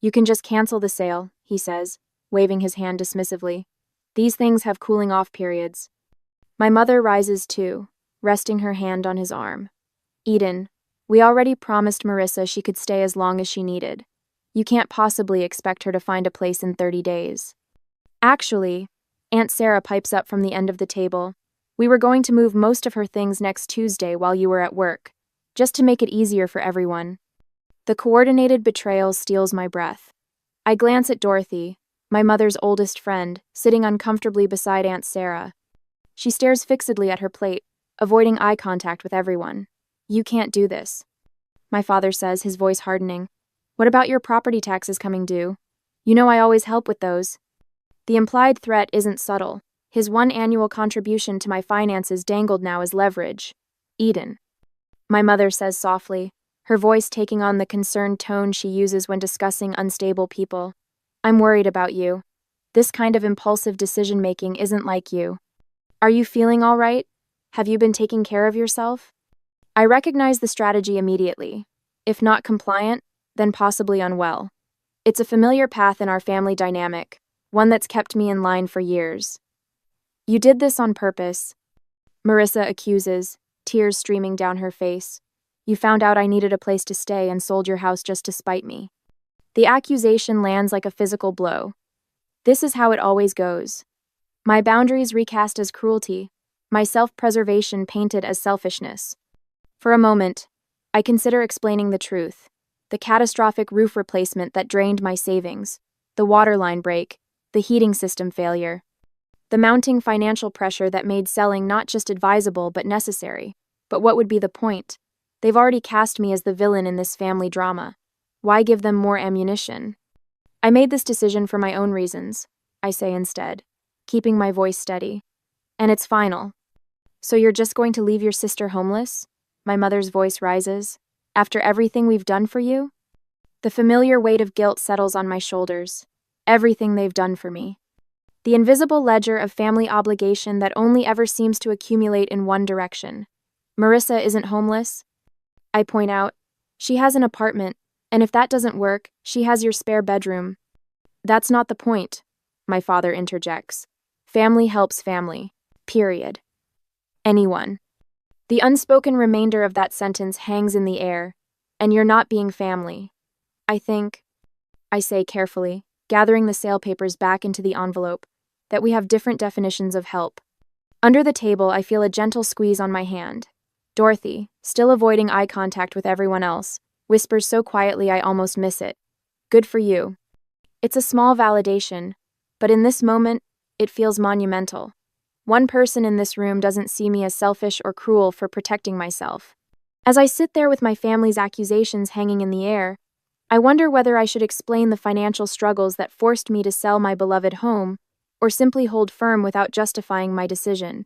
Speaker 1: You can just cancel the sale, he says, waving his hand dismissively. These things have cooling off periods. My mother rises too, resting her hand on his arm. Eden, we already promised Marissa she could stay as long as she needed. You can't possibly expect her to find a place in 30 days. Actually, Aunt Sarah pipes up from the end of the table. We were going to move most of her things next Tuesday while you were at work, just to make it easier for everyone. The coordinated betrayal steals my breath. I glance at Dorothy, my mother's oldest friend, sitting uncomfortably beside Aunt Sarah. She stares fixedly at her plate, avoiding eye contact with everyone. You can't do this, my father says, his voice hardening. What about your property taxes coming due? You know I always help with those. The implied threat isn't subtle. His one annual contribution to my finances dangled now as leverage. Eden, my mother says softly, her voice taking on the concerned tone she uses when discussing unstable people. I'm worried about you. This kind of impulsive decision-making isn't like you. Are you feeling all right? Have you been taking care of yourself? I recognize the strategy immediately. If not compliant, then possibly unwell. It's a familiar path in our family dynamic, one that's kept me in line for years. You did this on purpose, Marissa accuses, tears streaming down her face. You found out I needed a place to stay and sold your house just to spite me. The accusation lands like a physical blow. This is how it always goes. My boundaries recast as cruelty, my self-preservation painted as selfishness. For a moment, I consider explaining the truth. The catastrophic roof replacement that drained my savings, the water line break, the heating system failure, the mounting financial pressure that made selling not just advisable but necessary. But what would be the point? They've already cast me as the villain in this family drama. Why give them more ammunition? I made this decision for my own reasons, I say instead, keeping my voice steady. And it's final. So you're just going to leave your sister homeless? My mother's voice rises. After everything we've done for you? The familiar weight of guilt settles on my shoulders. Everything they've done for me. The invisible ledger of family obligation that only ever seems to accumulate in one direction. Marissa isn't homeless, I point out. She has an apartment, and if that doesn't work, she has your spare bedroom. That's not the point, my father interjects. Family helps family. Period. Anyone. The unspoken remainder of that sentence hangs in the air, and you're not being family. I think, I say carefully, gathering the sale papers back into the envelope, that we have different definitions of help. Under the table, I feel a gentle squeeze on my hand. Dorothy, still avoiding eye contact with everyone else, whispers so quietly I almost miss it. Good for you. It's a small validation, but in this moment, it feels monumental. One person in this room doesn't see me as selfish or cruel for protecting myself. As I sit there with my family's accusations hanging in the air, I wonder whether I should explain the financial struggles that forced me to sell my beloved home, or simply hold firm without justifying my decision.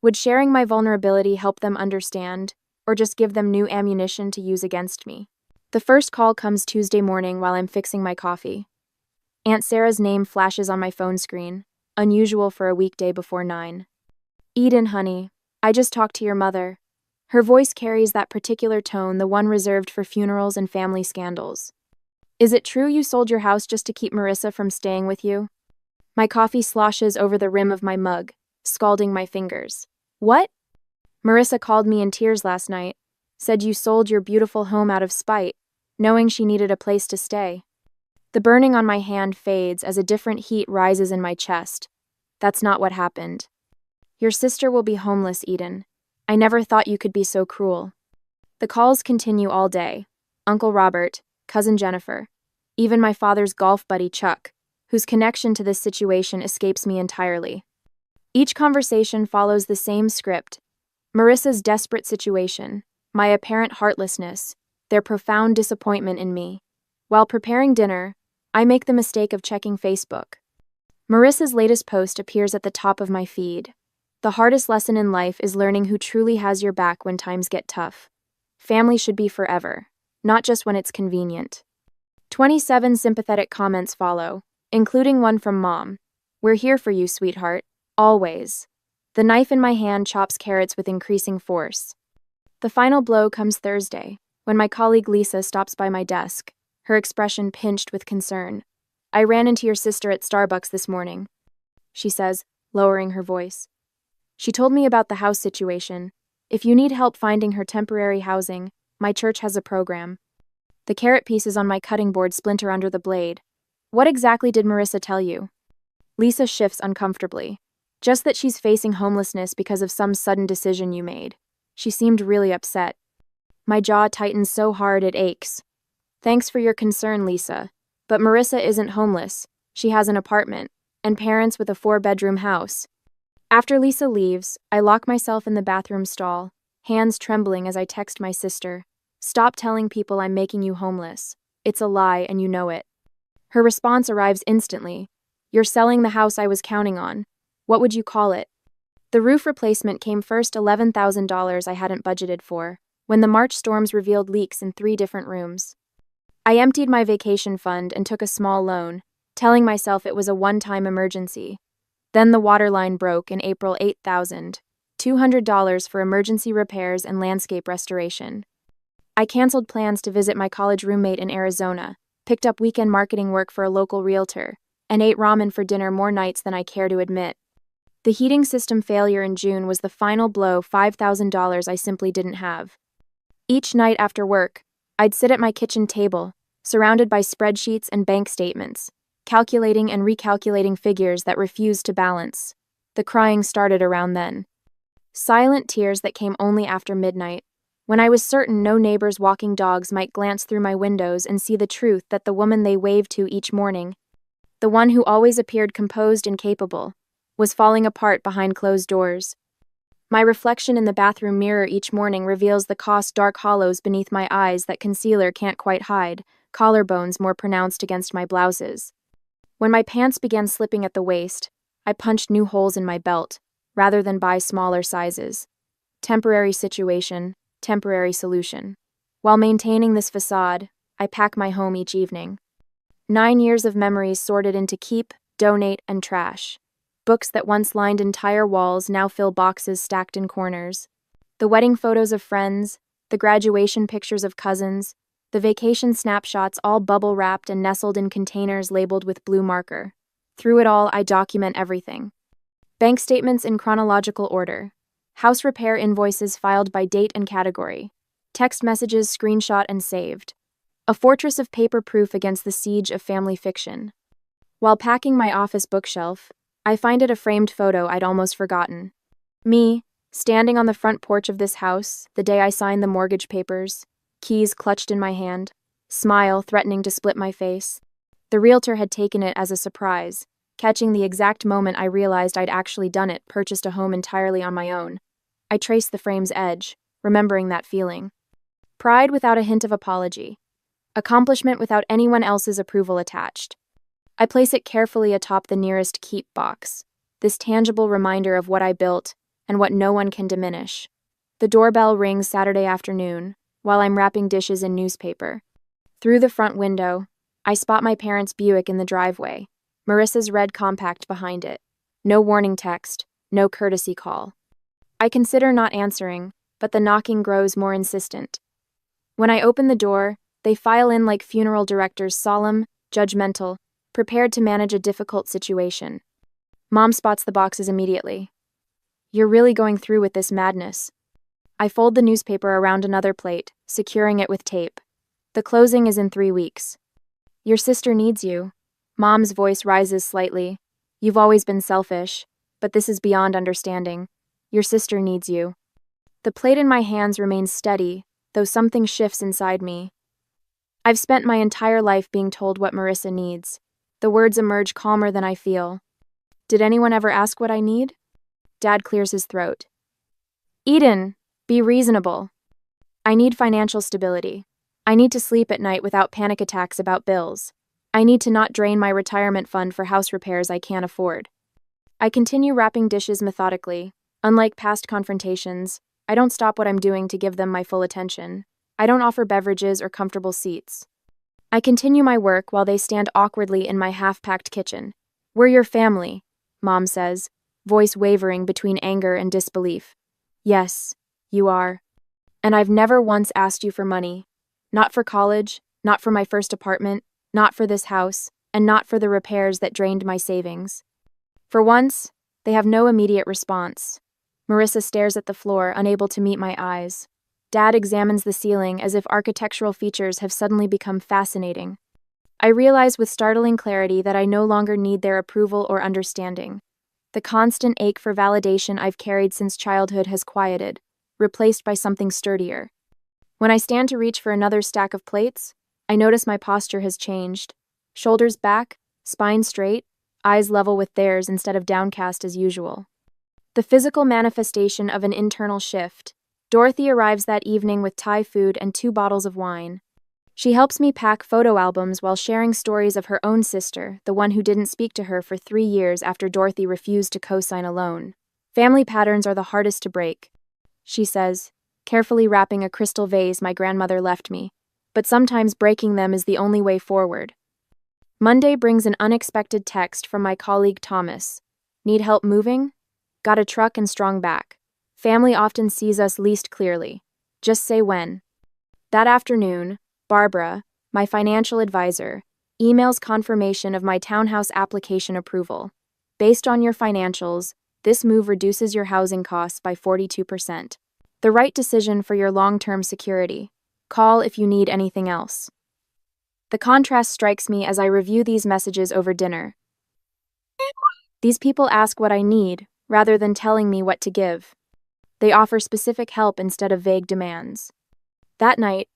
Speaker 1: Would sharing my vulnerability help them understand, or just give them new ammunition to use against me? The first call comes Tuesday morning while I'm fixing my coffee. Aunt Sarah's name flashes on my phone screen, unusual for a weekday before 9. Eden, honey, I just talked to your mother. Her voice carries that particular tone, the one reserved for funerals and family scandals. Is it true you sold your house just to keep Marissa from staying with you? My coffee sloshes over the rim of my mug, scalding my fingers. What? Marissa called me in tears last night, said you sold your beautiful home out of spite, knowing she needed a place to stay. The burning on my hand fades as a different heat rises in my chest. That's not what happened. Your sister will be homeless, Eden. I never thought you could be so cruel. The calls continue all day. Uncle Robert, Cousin Jennifer, even my father's golf buddy Chuck, whose connection to this situation escapes me entirely. Each conversation follows the same script. Marissa's desperate situation, my apparent heartlessness, their profound disappointment in me. While preparing dinner, I make the mistake of checking Facebook. Marissa's latest post appears at the top of my feed. The hardest lesson in life is learning who truly has your back when times get tough. Family should be forever, not just when it's convenient. 27 sympathetic comments follow, including one from Mom. We're here for you, sweetheart. Always. The knife in my hand chops carrots with increasing force. The final blow comes Thursday, when my colleague Lisa stops by my desk, her expression pinched with concern. I ran into your sister at Starbucks this morning, she says, lowering her voice. She told me about the house situation. If you need help finding her temporary housing, my church has a program. The carrot pieces on my cutting board splinter under the blade. What exactly did Marissa tell you? Lisa shifts uncomfortably. Just that she's facing homelessness because of some sudden decision you made. She seemed really upset. My jaw tightens so hard it aches. Thanks for your concern, Lisa. But Marissa isn't homeless. She has an apartment, and parents with a 4-bedroom house. After Lisa leaves, I lock myself in the bathroom stall, hands trembling as I text my sister. Stop telling people I'm making you homeless. It's a lie and you know it. Her response arrives instantly. You're selling the house I was counting on. What would you call it? The roof replacement came first, $11,000 I hadn't budgeted for, when the March storms revealed leaks in 3 different rooms. I emptied my vacation fund and took a small loan, telling myself it was a one-time emergency. Then the water line broke in April. $8,200 for emergency repairs and landscape restoration. I canceled plans to visit my college roommate in Arizona, picked up weekend marketing work for a local realtor, and ate ramen for dinner more nights than I care to admit. The heating system failure in June was the final blow, $5,000 I simply didn't have. Each night after work, I'd sit at my kitchen table, surrounded by spreadsheets and bank statements, calculating and recalculating figures that refused to balance. The crying started around then. Silent tears that came only after midnight, when I was certain no neighbors walking dogs might glance through my windows and see the truth that the woman they waved to each morning, the one who always appeared composed and capable, was falling apart behind closed doors. My reflection in the bathroom mirror each morning reveals the dark hollows beneath my eyes that concealer can't quite hide, collarbones more pronounced against my blouses. When my pants began slipping at the waist, I punched new holes in my belt, rather than buy smaller sizes. Temporary situation, temporary solution. While maintaining this facade, I pack my home each evening. 9 years of memories sorted into keep, donate, and trash. Books that once lined entire walls now fill boxes stacked in corners. The wedding photos of friends, the graduation pictures of cousins, the vacation snapshots all bubble-wrapped and nestled in containers labeled with blue marker. Through it all, I document everything. Bank statements in chronological order. House repair invoices filed by date and category. Text messages screenshot and saved. A fortress of paper proof against the siege of family fiction. While packing my office bookshelf, I find it a framed photo I'd almost forgotten. Me, standing on the front porch of this house, the day I signed the mortgage papers, keys clutched in my hand, smile threatening to split my face. The realtor had taken it as a surprise, catching the exact moment I realized I'd actually done it, purchased a home entirely on my own. I traced the frame's edge, remembering that feeling. Pride without a hint of apology. Accomplishment without anyone else's approval attached. I place it carefully atop the nearest keep box, this tangible reminder of what I built and what no one can diminish. The doorbell rings Saturday afternoon, while I'm wrapping dishes in newspaper. Through the front window, I spot my parents' Buick in the driveway, Marissa's red compact behind it. No warning text, no courtesy call. I consider not answering, but the knocking grows more insistent. When I open the door, they file in like funeral directors, solemn, judgmental, prepared to manage a difficult situation. Mom spots the boxes immediately. You're really going through with this madness. I fold the newspaper around another plate, securing it with tape. The closing is in 3 weeks. Your sister needs you. Mom's voice rises slightly. You've always been selfish, but this is beyond understanding. Your sister needs you. The plate in my hands remains steady, though something shifts inside me. I've spent my entire life being told what Marissa needs. The words emerge calmer than I feel. Did anyone ever ask what I need? Dad clears his throat. Eden, be reasonable. I need financial stability. I need to sleep at night without panic attacks about bills. I need to not drain my retirement fund for house repairs I can't afford. I continue wrapping dishes methodically. Unlike past confrontations, I don't stop what I'm doing to give them my full attention. I don't offer beverages or comfortable seats. I continue my work while they stand awkwardly in my half-packed kitchen. We're your family, Mom says, voice wavering between anger and disbelief. Yes, you are. And I've never once asked you for money. Not for college, not for my first apartment, not for this house, and not for the repairs that drained my savings. For once, they have no immediate response. Marissa stares at the floor, unable to meet my eyes. Dad examines the ceiling as if architectural features have suddenly become fascinating. I realize with startling clarity that I no longer need their approval or understanding. The constant ache for validation I've carried since childhood has quieted, replaced by something sturdier. When I stand to reach for another stack of plates, I notice my posture has changed. Shoulders back, spine straight, eyes level with theirs instead of downcast as usual. The physical manifestation of an internal shift. Dorothy arrives that evening with Thai food and 2 bottles of wine. She helps me pack photo albums while sharing stories of her own sister, the one who didn't speak to her for 3 years after Dorothy refused to co-sign a loan. Family patterns are the hardest to break, she says, carefully wrapping a crystal vase my grandmother left me, but sometimes breaking them is the only way forward. Monday brings an unexpected text from my colleague Thomas. Need help moving? Got a truck and strong back. Family often sees us least clearly. Just say when. That afternoon, Barbara, my financial advisor, emails confirmation of my townhouse application approval. Based on your financials, this move reduces your housing costs by 42%. The right decision for your long-term security. Call if you need anything else. The contrast strikes me as I review these messages over dinner. These people ask what I need, rather than telling me what to give. They offer specific help instead of vague demands. That night,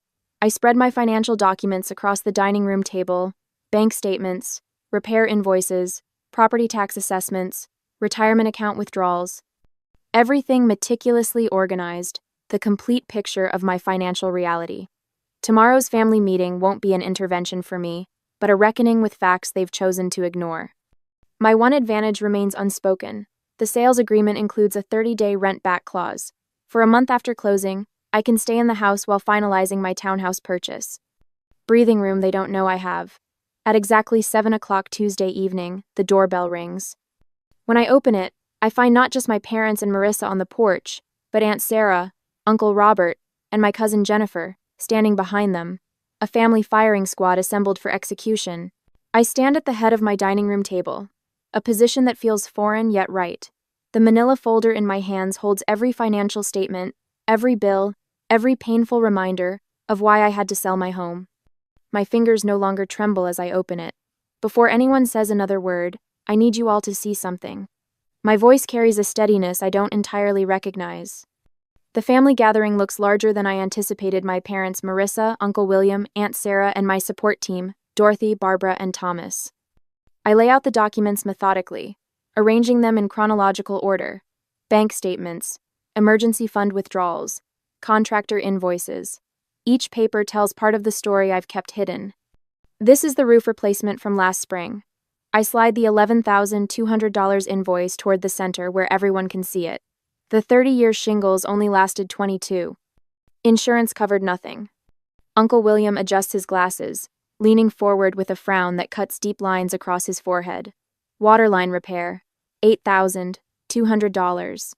Speaker 1: I spread my financial documents across the dining room table: bank statements, repair invoices, property tax assessments, retirement account withdrawals. Everything meticulously organized, the complete picture of my financial reality. Tomorrow's family meeting won't be an intervention for me, but a reckoning with facts they've chosen to ignore. My one advantage remains unspoken. The sales agreement includes a 30-day rent-back clause. For a month after closing, I can stay in the house while finalizing my townhouse purchase. Breathing room they don't know I have. At exactly 7 o'clock Tuesday evening, the doorbell rings. When I open it, I find not just my parents and Marissa on the porch, but Aunt Sarah, Uncle Robert, and my cousin Jennifer, standing behind them, a family firing squad assembled for execution. I stand at the head of my dining room table, a position that feels foreign yet right. The manila folder in my hands holds every financial statement, every bill, every painful reminder of why I had to sell my home. My fingers no longer tremble as I open it. Before anyone says another word, I need you all to see something. My voice carries a steadiness I don't entirely recognize. The family gathering looks larger than I anticipated. My parents, Marissa, Uncle William, Aunt Sarah, and my support team, Dorothy, Barbara, and Thomas. I lay out the documents methodically, arranging them in chronological order: bank statements, emergency fund withdrawals, contractor invoices. Each paper tells part of the story I've kept hidden. This is the roof replacement from last spring. I slide the $11,200 invoice toward the center where everyone can see it. The 30-year shingles only lasted 22. Insurance covered nothing. Uncle William adjusts his glasses, leaning forward with a frown that cuts deep lines across his forehead. Waterline repair, $8,200.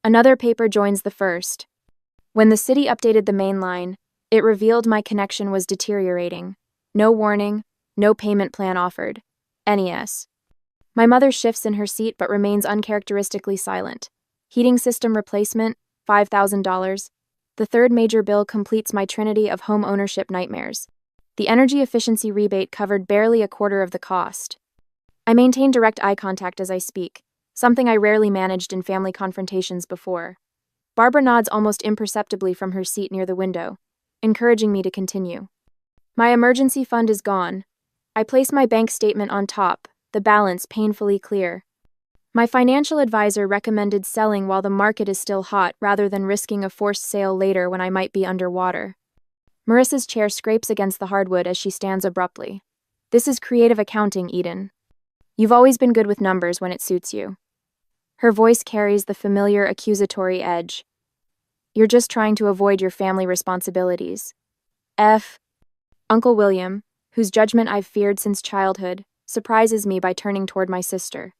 Speaker 1: Another paper joins the first. When the city updated the main line, it revealed my connection was deteriorating. No warning, no payment plan offered. NES. My mother shifts in her seat but remains uncharacteristically silent. Heating system replacement, $5,000. The third major bill completes my trinity of home ownership nightmares. The energy efficiency rebate covered barely a quarter of the cost. I maintain direct eye contact as I speak, something I rarely managed in family confrontations before. Barbara nods almost imperceptibly from her seat near the window, encouraging me to continue. My emergency fund is gone. I place my bank statement on top, the balance painfully clear. My financial advisor recommended selling while the market is still hot rather than risking a forced sale later when I might be underwater. Marissa's chair scrapes against the hardwood as she stands abruptly. This is creative accounting, Eden. You've always been good with numbers when it suits you. Her voice carries the familiar accusatory edge. You're just trying to avoid your family responsibilities. Uncle William, whose judgment I've feared since childhood, surprises me by turning toward my sister.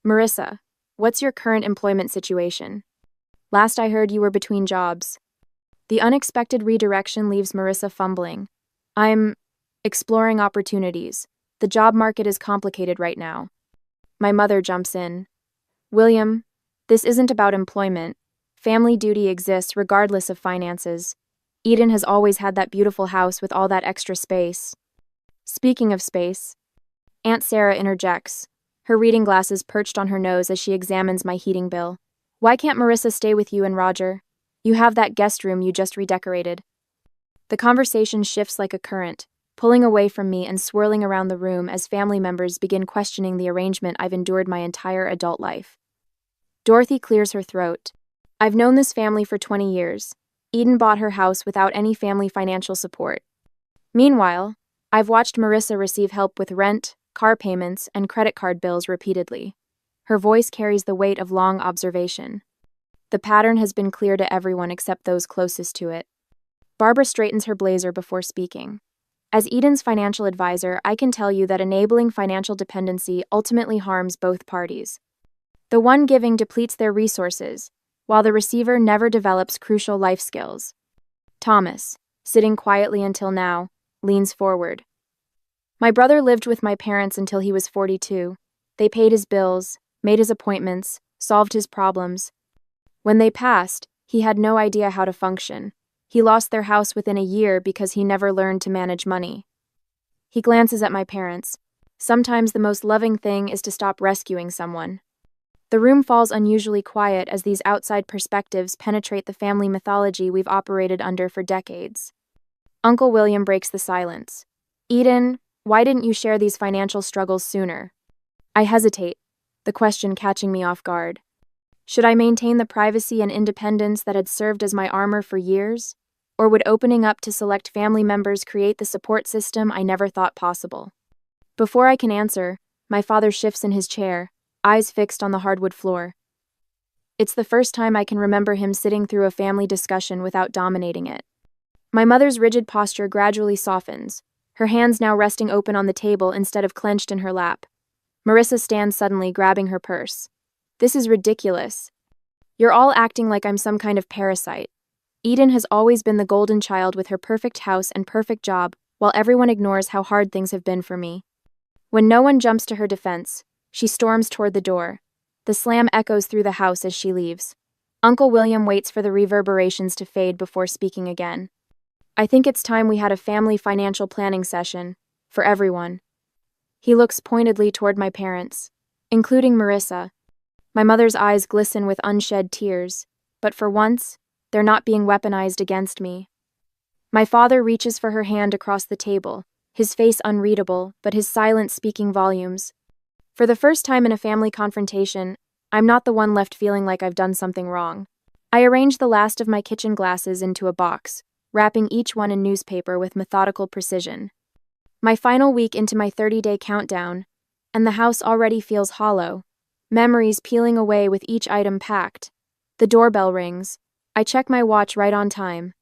Speaker 1: Marissa, what's your current employment situation? Last I heard you were between jobs. The unexpected redirection leaves Marissa fumbling. I'm exploring opportunities. The job market is complicated right now. My mother jumps in. William, this isn't about employment. Family duty exists regardless of finances. Eden has always had that beautiful house with all that extra space. Speaking of space, Aunt Sarah interjects, her reading glasses perched on her nose as she examines my heating bill. Why can't Marissa stay with you and Roger? You have that guest room you just redecorated. The conversation shifts like a current, pulling away from me and swirling around the room as family members begin questioning the arrangement I've endured my entire adult life. Dorothy clears her throat. I've known this family for 20 years. Eden bought her house without any family financial support. Meanwhile, I've watched Marissa receive help with rent, car payments, and credit card bills repeatedly. Her voice carries the weight of long observation. The pattern has been clear to everyone except those closest to it. Barbara straightens her blazer before speaking. As Eden's financial advisor, I can tell you that enabling financial dependency ultimately harms both parties. The one giving depletes their resources, while the receiver never develops crucial life skills. Thomas, sitting quietly until now, leans forward. My brother lived with my parents until he was 42. They paid his bills, made his appointments, solved his problems. When they passed, he had no idea how to function. He lost their house within a year because he never learned to manage money. He glances at my parents. Sometimes the most loving thing is to stop rescuing someone. The room falls unusually quiet as these outside perspectives penetrate the family mythology we've operated under for decades. Uncle William breaks the silence. Eden, why didn't you share these financial struggles sooner? I hesitate, the question catching me off guard. Should I maintain the privacy and independence that had served as my armor for years? Or would opening up to select family members create the support system I never thought possible? Before I can answer, my father shifts in his chair, eyes fixed on the hardwood floor. It's the first time I can remember him sitting through a family discussion without dominating it. My mother's rigid posture gradually softens, her hands now resting open on the table instead of clenched in her lap. Marissa stands suddenly, grabbing her purse. This is ridiculous. You're all acting like I'm some kind of parasite. Eden has always been the golden child with her perfect house and perfect job, while everyone ignores how hard things have been for me. When no one jumps to her defense, she storms toward the door. The slam echoes through the house as she leaves. Uncle William waits for the reverberations to fade before speaking again. I think it's time we had a family financial planning session, for everyone. He looks pointedly toward my parents, including Marissa. My mother's eyes glisten with unshed tears, but for once, they're not being weaponized against me. My father reaches for her hand across the table, his face unreadable, but his silence speaking volumes. For the first time in a family confrontation, I'm not the one left feeling like I've done something wrong. I arrange the last of my kitchen glasses into a box, wrapping each one in newspaper with methodical precision. My final week into my 30-day countdown, and the house already feels hollow, memories peeling away with each item packed. The doorbell rings. I check my watch right on time.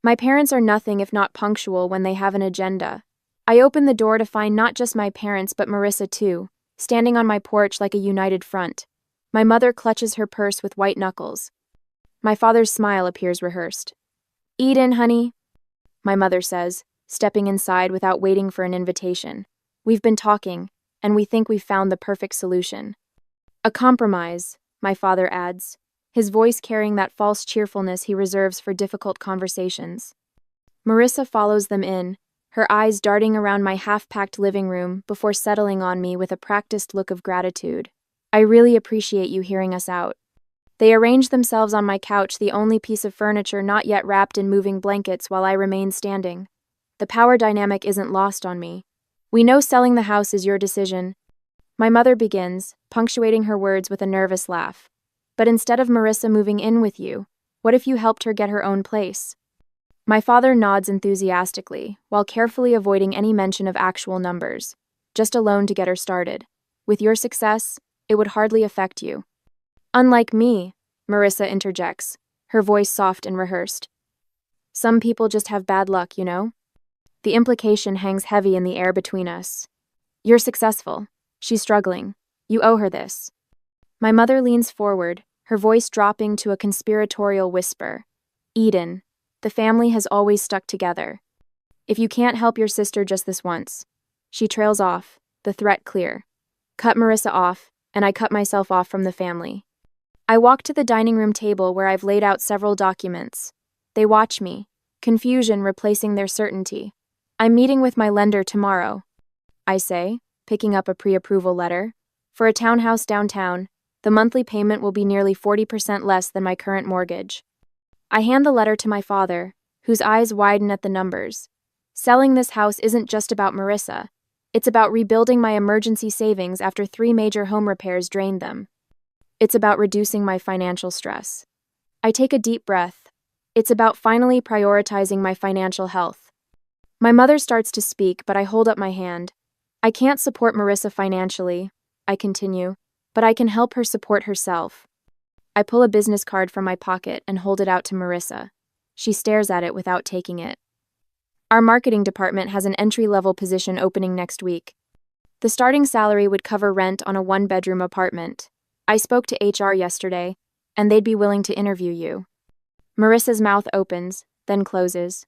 Speaker 1: My parents are nothing if not punctual when they have an agenda. I open the door to find not just my parents but Marissa too, standing on my porch like a united front. My mother clutches her purse with white knuckles. My father's smile appears rehearsed. Eden, honey, my mother says, stepping inside without waiting for an invitation. We've been talking, and we think we've found the perfect solution. A compromise, my father adds, his voice carrying that false cheerfulness he reserves for difficult conversations. Marissa follows them in, her eyes darting around my half-packed living room before settling on me with a practiced look of gratitude. I really appreciate you hearing us out. They arrange themselves on my couch, the only piece of furniture not yet wrapped in moving blankets, while I remain standing. The power dynamic isn't lost on me. We know selling the house is your decision. My mother begins, punctuating her words with a nervous laugh. But instead of Marissa moving in with you, what if you helped her get her own place? My father nods enthusiastically, while carefully avoiding any mention of actual numbers. Just a loan to get her started. With your success, it would hardly affect you. Unlike me, Marissa interjects, her voice soft and rehearsed. Some people just have bad luck, you know? The implication hangs heavy in the air between us. You're successful. She's struggling. You owe her this. My mother leans forward, her voice dropping to a conspiratorial whisper. Eden, the family has always stuck together. If you can't help your sister just this once. She trails off, the threat clear. Cut Marissa off, and I cut myself off from the family. I walk to the dining room table where I've laid out several documents. They watch me, confusion replacing their certainty. I'm meeting with my lender tomorrow, I say, picking up a pre-approval letter. For a townhouse downtown, the monthly payment will be nearly 40% less than my current mortgage. I hand the letter to my father, whose eyes widen at the numbers. Selling this house isn't just about Marissa. It's about rebuilding my emergency savings after 3 major home repairs drained them. It's about reducing my financial stress. I take a deep breath. It's about finally prioritizing my financial health. My mother starts to speak, but I hold up my hand. I can't support Marissa financially, I continue, but I can help her support herself. I pull a business card from my pocket and hold it out to Marissa. She stares at it without taking it. Our marketing department has an entry-level position opening next week. The starting salary would cover rent on a 1-bedroom apartment. I spoke to HR yesterday, and they'd be willing to interview you. Marissa's mouth opens, then closes.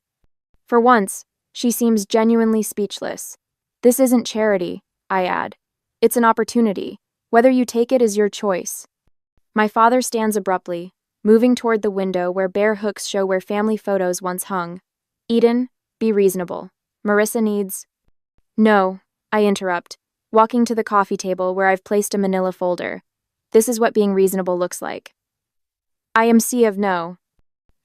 Speaker 1: For once, she seems genuinely speechless. This isn't charity, I add. It's an opportunity. Whether you take it is your choice. My father stands abruptly, moving toward the window where bare hooks show where family photos once hung. Eden, be reasonable. Marissa needs... No, I interrupt, walking to the coffee table where I've placed a manila folder. This is what being reasonable looks like. IMC of no.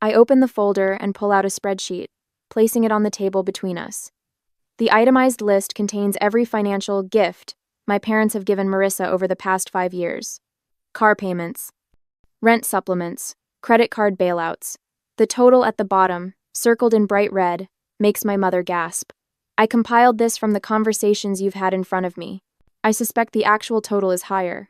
Speaker 1: I open the folder and pull out a spreadsheet, placing it on the table between us. The itemized list contains every financial gift my parents have given Marissa over the past 5 years. Car payments, rent supplements, credit card bailouts. The total at the bottom, circled in bright red, makes my mother gasp. I compiled this from the conversations you've had in front of me. I suspect the actual total is higher.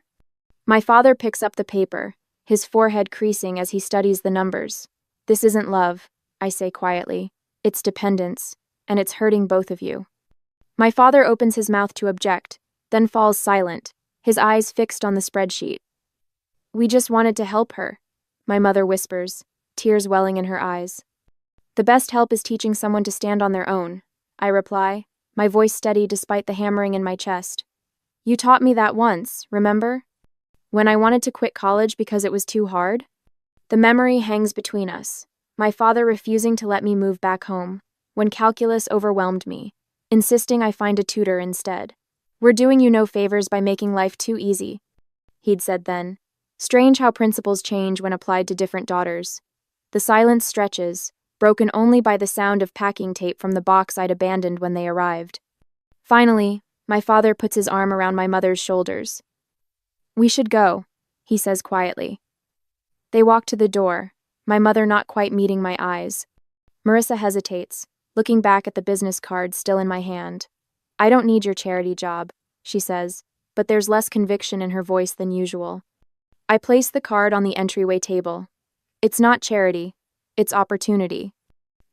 Speaker 1: My father picks up the paper, his forehead creasing as he studies the numbers. This isn't love, I say quietly. It's dependence, and it's hurting both of you. My father opens his mouth to object, then falls silent, his eyes fixed on the spreadsheet. We just wanted to help her, my mother whispers, tears welling in her eyes. The best help is teaching someone to stand on their own, I reply, my voice steady despite the hammering in my chest. You taught me that once, remember? When I wanted to quit college because it was too hard? The memory hangs between us, my father refusing to let me move back home, when calculus overwhelmed me, insisting I find a tutor instead. We're doing you no favors by making life too easy, he'd said then. Strange how principles change when applied to different daughters. The silence stretches, broken only by the sound of packing tape from the box I'd abandoned when they arrived. Finally, my father puts his arm around my mother's shoulders. We should go, he says quietly. They walk to the door, my mother not quite meeting my eyes. Marissa hesitates, looking back at the business card still in my hand. I don't need your charity job, she says, but there's less conviction in her voice than usual. I place the card on the entryway table. It's not charity, it's opportunity.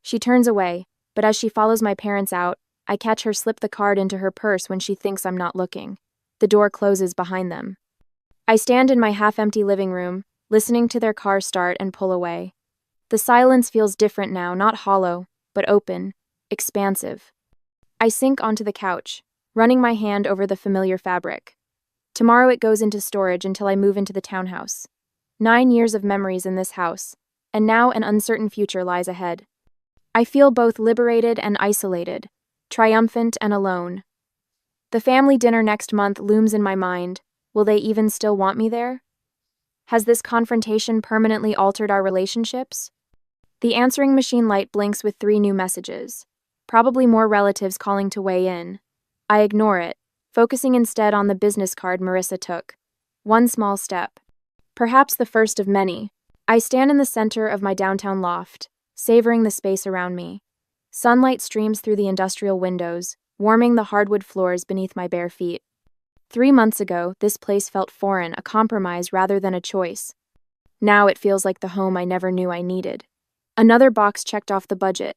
Speaker 1: She turns away, but as she follows my parents out, I catch her slip the card into her purse when she thinks I'm not looking. The door closes behind them. I stand in my half-empty living room, listening to their car start and pull away. The silence feels different now, not hollow, but open, expansive. I sink onto the couch, running my hand over the familiar fabric. Tomorrow it goes into storage until I move into the townhouse. 9 years of memories in this house, and now an uncertain future lies ahead. I feel both liberated and isolated, triumphant and alone. The family dinner next month looms in my mind. Will they even still want me there? Has this confrontation permanently altered our relationships? The answering machine light blinks with 3 new messages. Probably more relatives calling to weigh in. I ignore it, focusing instead on the business card Marissa took. One small step. Perhaps the first of many. I stand in the center of my downtown loft, savoring the space around me. Sunlight streams through the industrial windows, warming the hardwood floors beneath my bare feet. 3 months ago, this place felt foreign, a compromise rather than a choice. Now it feels like the home I never knew I needed. Another box checked off the budget,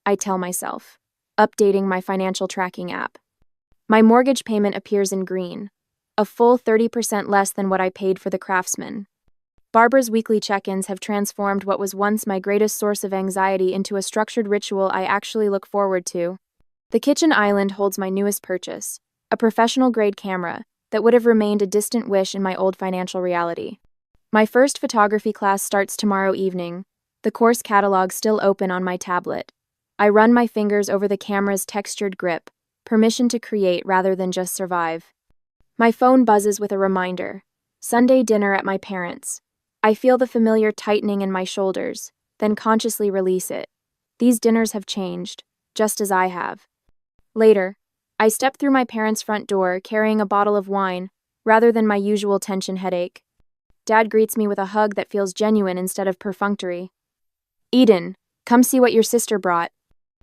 Speaker 1: I tell myself, updating my financial tracking app. My mortgage payment appears in green, a full 30% less than what I paid for the Craftsman. Barbara's weekly check-ins have transformed what was once my greatest source of anxiety into a structured ritual I actually look forward to. The kitchen island holds my newest purchase, a professional-grade camera that would have remained a distant wish in my old financial reality. My first photography class starts tomorrow evening, the course catalog still open on my tablet. I run my fingers over the camera's textured grip, permission to create rather than just survive. My phone buzzes with a reminder. Sunday dinner at my parents'. I feel the familiar tightening in my shoulders, then consciously release it. These dinners have changed, just as I have. Later, I step through my parents' front door carrying a bottle of wine, rather than my usual tension headache. Dad greets me with a hug that feels genuine instead of perfunctory. "Eden, come see what your sister brought,"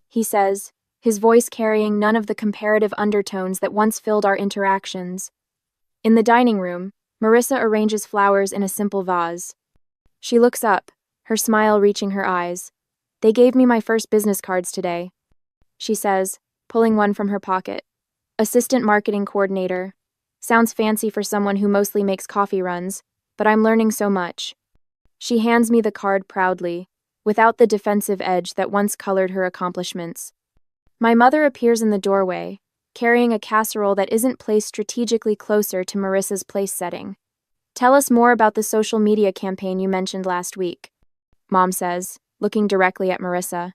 Speaker 1: he says, his voice carrying none of the comparative undertones that once filled our interactions. In the dining room, Marissa arranges flowers in a simple vase. She looks up, her smile reaching her eyes. "They gave me my first business cards today," she says, pulling one from her pocket. "Assistant marketing coordinator. Sounds fancy for someone who mostly makes coffee runs, but I'm learning so much." She hands me the card proudly, without the defensive edge that once colored her accomplishments. My mother appears in the doorway, carrying a casserole that isn't placed strategically closer to Marissa's place setting. "Tell us more about the social media campaign you mentioned last week," Mom says, looking directly at Marissa.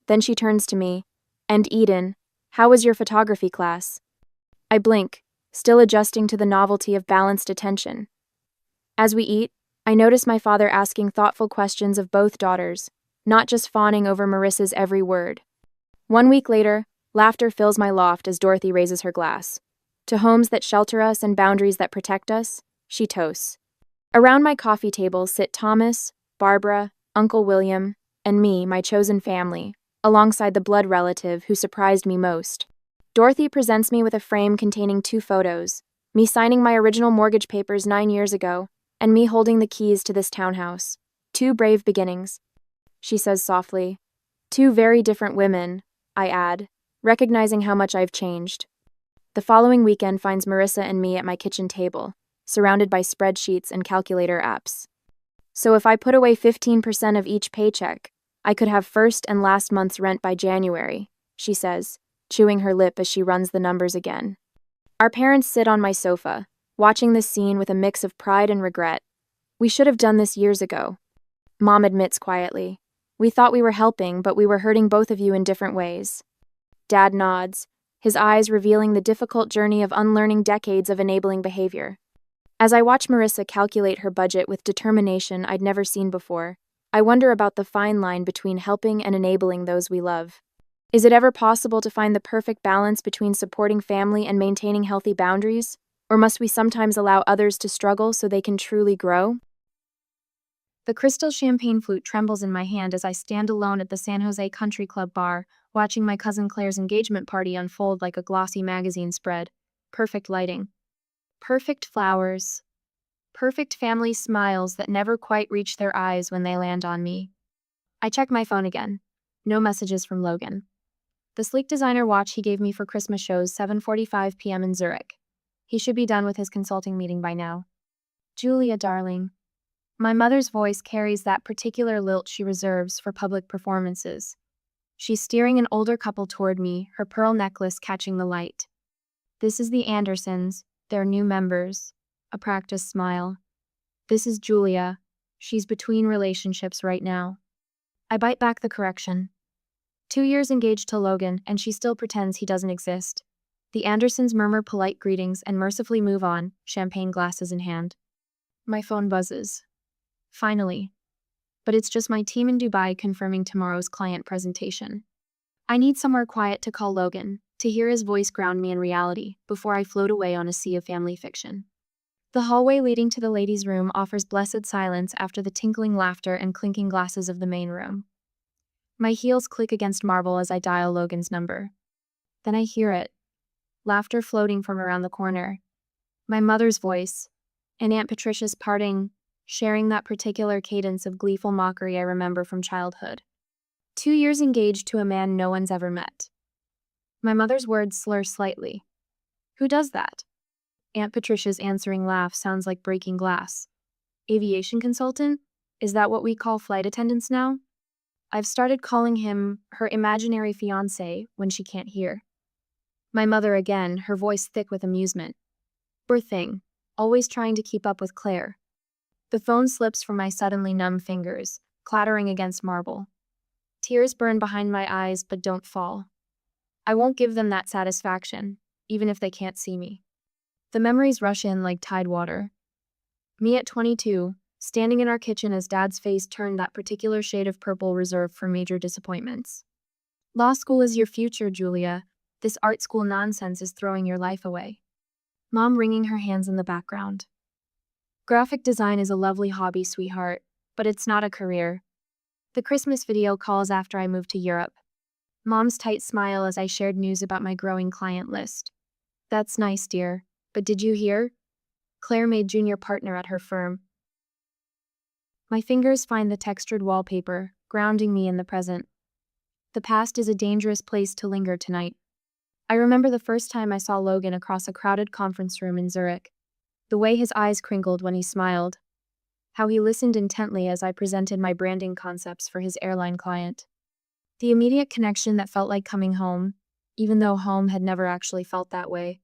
Speaker 1: Then she turns to me. "And Eden, how was your photography class?" I blink, still adjusting to the novelty of balanced attention. As we eat, I notice my father asking thoughtful questions of both daughters, not just fawning over Marissa's every word. 1 week later, laughter fills my loft as Dorothy raises her glass. To homes that shelter us and boundaries that protect us, she toasts. Around my coffee table sit Thomas, Barbara, Uncle William, and me, my chosen family, alongside the blood relative who surprised me most. Dorothy presents me with a frame containing 2 photos, me signing my original mortgage papers 9 years ago, and me holding the keys to this townhouse. 2 brave beginnings, she says softly. 2 very different women, I add, recognizing how much I've changed. The following weekend finds Marissa and me at my kitchen table, surrounded by spreadsheets and calculator apps. "So if I put away 15% of each paycheck, I could have first and last month's rent by January," she says, chewing her lip as she runs the numbers again. Our parents sit on my sofa, watching this scene with a mix of pride and regret. "We should have done this years ago," Mom admits quietly. "We thought we were helping, but we were hurting both of you in different ways." Dad nods, his eyes revealing the difficult journey of unlearning decades of enabling behavior. As I watch Marissa calculate her budget with determination I'd never seen before, I wonder about the fine line between helping and enabling those we love. Is it ever possible to find the perfect balance between supporting family and maintaining healthy boundaries? Or must we sometimes allow others to struggle so they can truly grow? The crystal champagne flute trembles in my hand as I stand alone at the San Jose Country Club bar, watching my cousin Claire's engagement party unfold like a glossy magazine spread. Perfect lighting. Perfect flowers. Perfect family smiles that never quite reach their eyes when they land on me. I check my phone again. No messages from Logan. The sleek designer watch he gave me for Christmas shows 7:45 p.m. in Zurich. He should be done with his consulting meeting by now. "Julia, darling." My mother's voice carries that particular lilt she reserves for public performances. She's steering an older couple toward me, her pearl necklace catching the light. "This is the Andersons, they're new members." A practiced smile. "This is Julia. She's between relationships right now." I bite back the correction. 2 years engaged to Logan, and she still pretends he doesn't exist. The Andersons murmur polite greetings and mercifully move on, champagne glasses in hand. My phone buzzes. Finally. But it's just my team in Dubai confirming tomorrow's client presentation. I need somewhere quiet to call Logan, to hear his voice ground me in reality, before I float away on a sea of family fiction. The hallway leading to the ladies' room offers blessed silence after the tinkling laughter and clinking glasses of the main room. My heels click against marble as I dial Logan's number. Then I hear it. Laughter floating from around the corner. My mother's voice, and Aunt Patricia's parting, sharing that particular cadence of gleeful mockery I remember from childhood. 2 years engaged to a man no one's ever met. My mother's words slur slightly. Who does that? Aunt Patricia's answering laugh sounds like breaking glass. Aviation consultant? Is that what we call flight attendants now? I've started calling him her imaginary fiancé when she can't hear. My mother again, her voice thick with amusement. Poor thing, always trying to keep up with Claire. The phone slips from my suddenly numb fingers, clattering against marble. Tears burn behind my eyes but don't fall. I won't give them that satisfaction, even if they can't see me. The memories rush in like tide water. Me at 22, standing in our kitchen as Dad's face turned that particular shade of purple reserved for major disappointments. Law school is your future, Julia. This art school nonsense is throwing your life away. Mom wringing her hands in the background. Graphic design is a lovely hobby, sweetheart, but it's not a career. The Christmas video calls after I moved to Europe. Mom's tight smile as I shared news about my growing client list. That's nice, dear, but did you hear? Claire made junior partner at her firm. My fingers find the textured wallpaper, grounding me in the present. The past is a dangerous place to linger tonight. I remember the first time I saw Logan across a crowded conference room in Zurich. The way his eyes crinkled when he smiled. How he listened intently as I presented my branding concepts for his airline client. The immediate connection that felt like coming home, even though home had never actually felt that way.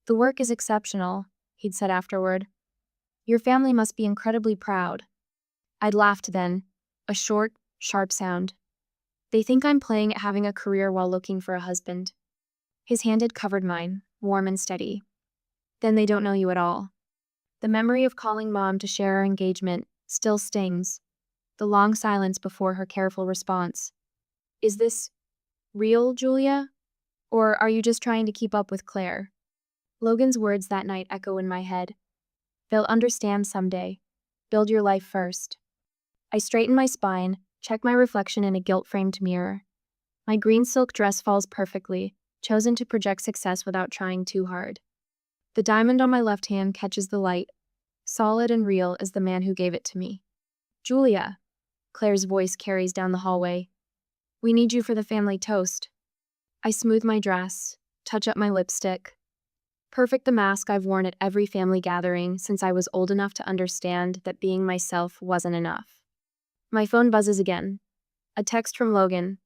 Speaker 1: The work is exceptional, he'd said afterward. Your family must be incredibly proud. I'd laughed then, a short, sharp sound. They think I'm playing at having a career while looking for a husband. His hand had covered mine, warm and steady. Then they don't know you at all. The memory of calling Mom to share our engagement still stings. The long silence before her careful response. Is this real, Julia? Or are you just trying to keep up with Claire? Logan's words that night echo in my head. They'll understand someday. Build your life first. I straighten my spine, check my reflection in a gilt-framed mirror. My green silk dress falls perfectly, chosen to project success without trying too hard. The diamond on my left hand catches the light, solid and real as the man who gave it to me. Julia, Claire's voice carries down the hallway. We need you for the family toast. I smooth my dress, touch up my lipstick. Perfect the mask I've worn at every family gathering since I was old enough to understand that being myself wasn't enough. My phone buzzes again. A text from Logan.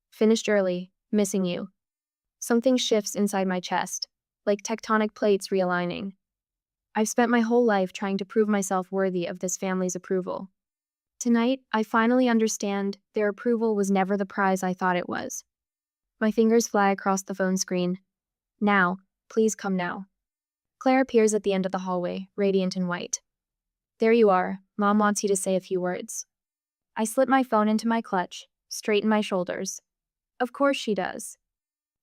Speaker 1: Finished early, missing you. Something shifts inside my chest, like tectonic plates realigning. I've spent my whole life trying to prove myself worthy of this family's approval. Tonight, I finally understand their approval was never the prize I thought it was. My fingers fly across the phone screen. Now, please come now. Claire appears at the end of the hallway, radiant in white. There you are. Mom wants you to say a few words. I slip my phone into my clutch, straighten my shoulders. Of course she does.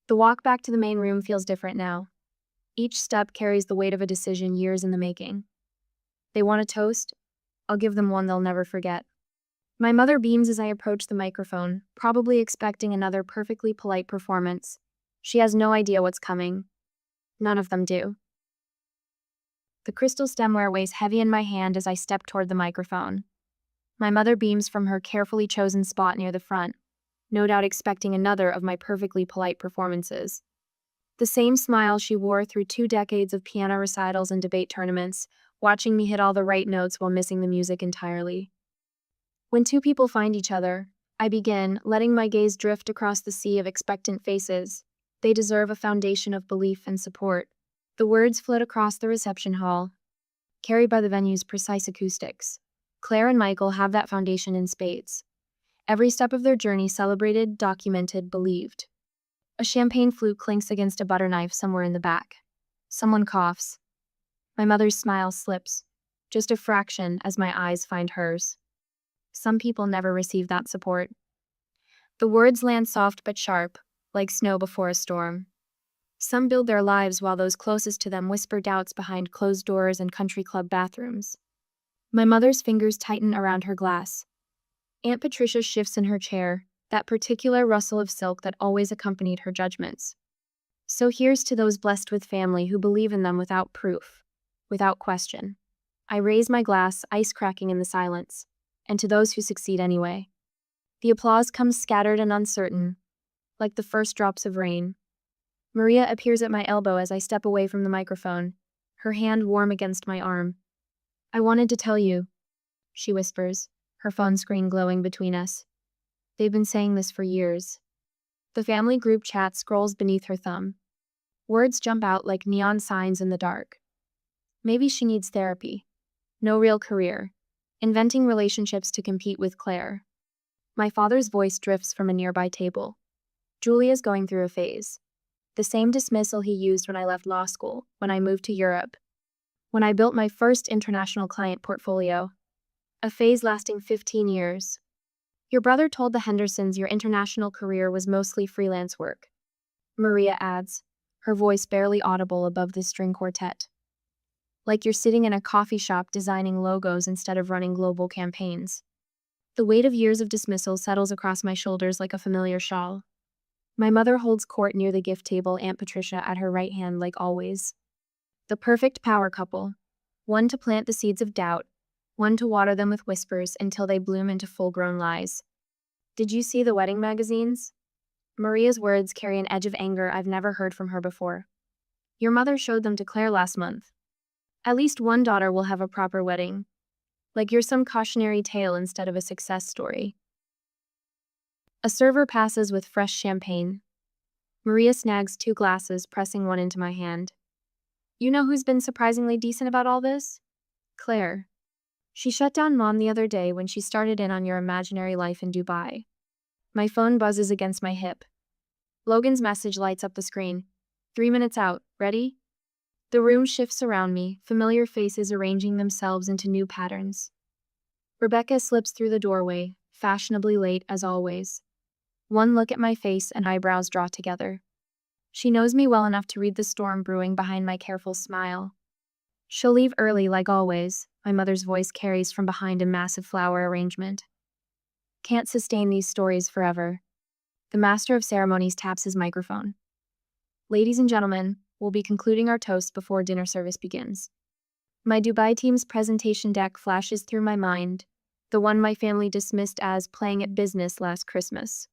Speaker 1: The walk back to the main room feels different now. Each step carries the weight of a decision years in the making. They want a toast? I'll give them one they'll never forget. My mother beams as I approach the microphone, probably expecting another perfectly polite performance. She has no idea what's coming. None of them do. The crystal stemware weighs heavy in my hand as I step toward the microphone. My mother beams from her carefully chosen spot near the front, no doubt expecting another of my perfectly polite performances. The same smile she wore through 2 decades of piano recitals and debate tournaments, watching me hit all the right notes while missing the music entirely. When two people find each other, I begin, letting my gaze drift across the sea of expectant faces. They deserve a foundation of belief and support. The words float across the reception hall, carried by the venue's precise acoustics. Claire and Michael have that foundation in spades. Every step of their journey celebrated, documented, believed. A champagne flute clinks against a butter knife somewhere in the back. Someone coughs. My mother's smile slips, just a fraction as my eyes find hers. Some people never receive that support. The words land soft but sharp, like snow before a storm. Some build their lives while those closest to them whisper doubts behind closed doors and country club bathrooms. My mother's fingers tighten around her glass. Aunt Patricia shifts in her chair, that particular rustle of silk that always accompanied her judgments. So here's to those blessed with family who believe in them without proof, without question. I raise my glass, ice cracking in the silence, and to those who succeed anyway. The applause comes scattered and uncertain, like the first drops of rain. Maria appears at my elbow as I step away from the microphone, her hand warm against my arm. I wanted to tell you, she whispers, her phone screen glowing between us. They've been saying this for years. The family group chat scrolls beneath her thumb. Words jump out like neon signs in the dark. Maybe she needs therapy. No real career. Inventing relationships to compete with Claire. My father's voice drifts from a nearby table. Julia's going through a phase. The same dismissal he used when I left law school, when I moved to Europe, when I built my first international client portfolio, a phase lasting 15 years. Your brother told the Hendersons your international career was mostly freelance work, Maria adds, her voice barely audible above the string quartet. Like you're sitting in a coffee shop designing logos instead of running global campaigns. The weight of years of dismissal settles across my shoulders like a familiar shawl. My mother holds court near the gift table, Aunt Patricia at her right hand like always. The perfect power couple. One to plant the seeds of doubt, one to water them with whispers until they bloom into full-grown lies. Did you see the wedding magazines? Maria's words carry an edge of anger I've never heard from her before. Your mother showed them to Claire last month. At least one daughter will have a proper wedding. Like you're some cautionary tale instead of a success story. A server passes with fresh champagne. Maria snags 2 glasses, pressing one into my hand. You know who's been surprisingly decent about all this? Claire. She shut down Mom the other day when she started in on your imaginary life in Dubai. My phone buzzes against my hip. Logan's message lights up the screen. 3 minutes out. Ready? The room shifts around me, familiar faces arranging themselves into new patterns. Rebecca slips through the doorway, fashionably late as always. One look at my face and eyebrows draw together. She knows me well enough to read the storm brewing behind my careful smile. She'll leave early like always, my mother's voice carries from behind a massive flower arrangement. Can't sustain these stories forever. The master of ceremonies taps his microphone. Ladies and gentlemen, we'll be concluding our toast before dinner service begins. My Dubai team's presentation deck flashes through my mind, the one my family dismissed as playing at business last Christmas.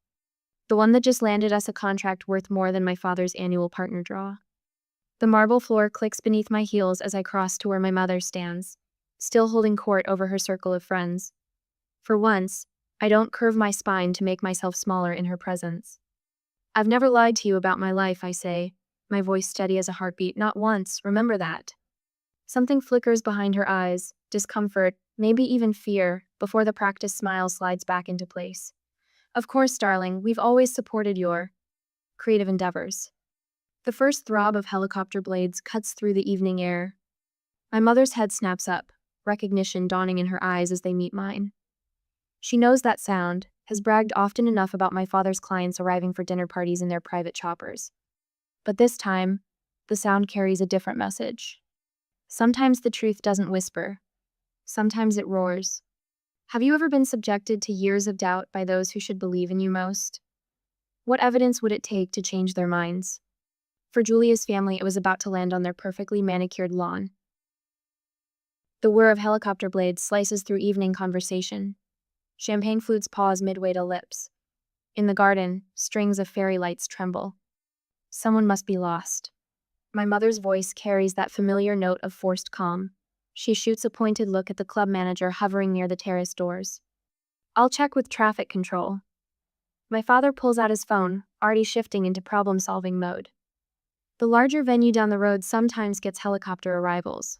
Speaker 1: The one that just landed us a contract worth more than my father's annual partner draw. The marble floor clicks beneath my heels as I cross to where my mother stands, still holding court over her circle of friends. For once, I don't curve my spine to make myself smaller in her presence. I've never lied to you about my life, I say, my voice steady as a heartbeat. Not once, remember that. Something flickers behind her eyes, discomfort, maybe even fear, before the practiced smile slides back into place. Of course, darling, we've always supported your creative endeavors. The first throb of helicopter blades cuts through the evening air. My mother's head snaps up, recognition dawning in her eyes as they meet mine. She knows that sound, has bragged often enough about my father's clients arriving for dinner parties in their private choppers. But this time, the sound carries a different message. Sometimes the truth doesn't whisper. Sometimes it roars. Have you ever been subjected to years of doubt by those who should believe in you most? What evidence would it take to change their minds? For Julia's family, it was about to land on their perfectly manicured lawn. The whir of helicopter blades slices through evening conversation. Champagne flutes pause midway to lips. In the garden, strings of fairy lights tremble. Someone must be lost. My mother's voice carries that familiar note of forced calm. She shoots a pointed look at the club manager hovering near the terrace doors. I'll check with traffic control. My father pulls out his phone, already shifting into problem-solving mode. The larger venue down the road sometimes gets helicopter arrivals.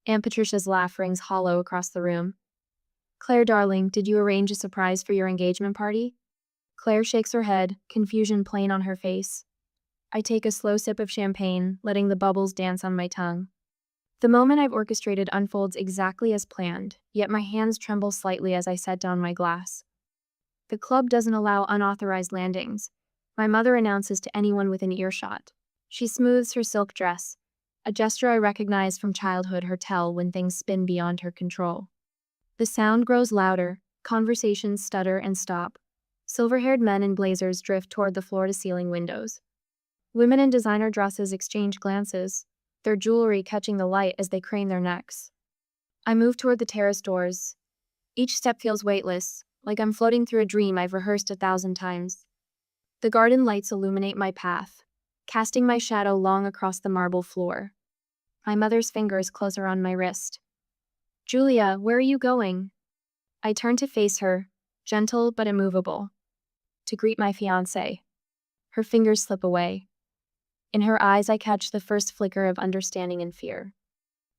Speaker 1: Aunt Patricia's laugh rings hollow across the room. Claire, darling, did you arrange a surprise for your engagement party? Claire shakes her head, confusion plain on her face. I take a slow sip of champagne, letting the bubbles dance on my tongue. The moment I've orchestrated unfolds exactly as planned, yet my hands tremble slightly as I set down my glass. The club doesn't allow unauthorized landings, my mother announces to anyone within earshot. She smooths her silk dress, a gesture I recognize from childhood, her tell when things spin beyond her control. The sound grows louder, conversations stutter and stop. Silver-haired men in blazers drift toward the floor-to-ceiling windows. Women in designer dresses exchange glances, their jewelry catching the light as they crane their necks. I move toward the terrace doors. Each step feels weightless, like I'm floating through a dream I've rehearsed 1,000 times. The garden lights illuminate my path, casting my shadow long across the marble floor. My mother's fingers close around my wrist. Julia, where are you going? I turn to face her, gentle but immovable, to greet my fiancé. Her fingers slip away. In her eyes, I catch the first flicker of understanding and fear.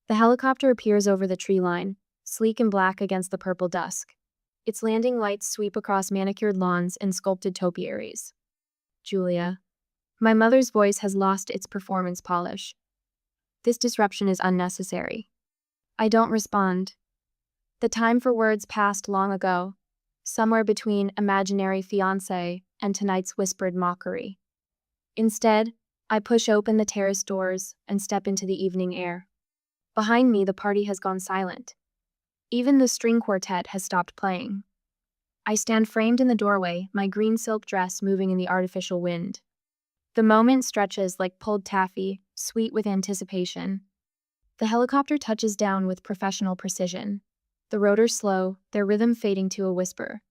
Speaker 1: The helicopter appears over the tree line, sleek and black against the purple dusk. Its landing lights sweep across manicured lawns and sculpted topiaries. Julia. My mother's voice has lost its performance polish. This disruption is unnecessary. I don't respond. The time for words passed long ago, somewhere between imaginary fiancé and tonight's whispered mockery. Instead, I push open the terrace doors and step into the evening air. Behind me, the party has gone silent. Even the string quartet has stopped playing. I stand framed in the doorway, my green silk dress moving in the artificial wind. The moment stretches like pulled taffy, sweet with anticipation. The helicopter touches down with professional precision. The rotors slow, their rhythm fading to a whisper.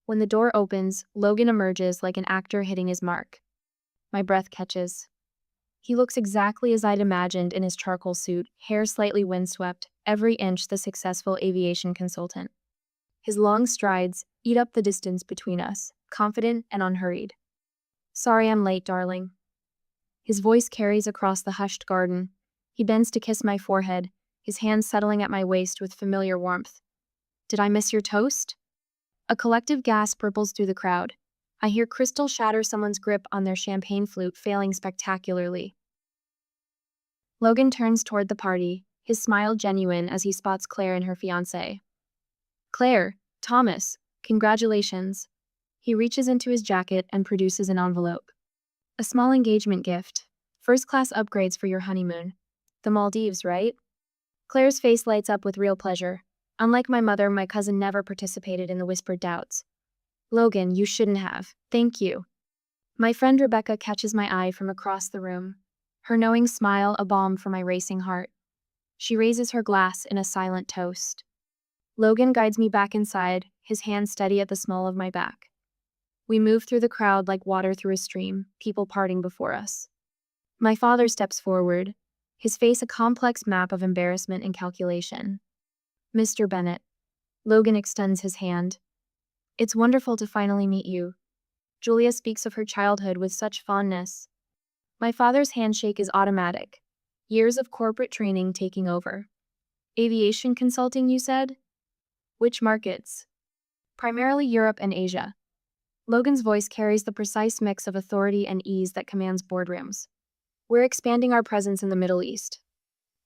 Speaker 1: When the door opens, Logan emerges like an actor hitting his mark. My breath catches. He looks exactly as I'd imagined in his charcoal suit, hair slightly windswept, every inch the successful aviation consultant. His long strides eat up the distance between us, confident and unhurried. "Sorry I'm late, darling." His voice carries across the hushed garden. He bends to kiss my forehead, his hands settling at my waist with familiar warmth. "Did I miss your toast?" A collective gasp ripples through the crowd. I hear crystal shatter someone's grip on their champagne flute, failing spectacularly. Logan turns toward the party, his smile genuine as he spots Claire and her fiancé. "Claire, Thomas, congratulations." He reaches into his jacket and produces an envelope. "A small engagement gift. First-class upgrades for your honeymoon. The Maldives, right?" Claire's face lights up with real pleasure. Unlike my mother, my cousin never participated in the whispered doubts. "Logan, you shouldn't have. Thank you." My friend Rebecca catches my eye from across the room, her knowing smile a balm for my racing heart. She raises her glass in a silent toast. Logan guides me back inside, his hand steady at the small of my back. We move through the crowd like water through a stream, people parting before us. My father steps forward, his face a complex map of embarrassment and calculation. "Mr. Bennett." Logan extends his hand. "It's wonderful to finally meet you." Julia speaks of her childhood with such fondness. My father's handshake is automatic, years of corporate training taking over. "Aviation consulting, you said? Which markets?" "Primarily Europe and Asia." Logan's voice carries the precise mix of authority and ease that commands boardrooms. "We're expanding our presence in the Middle East."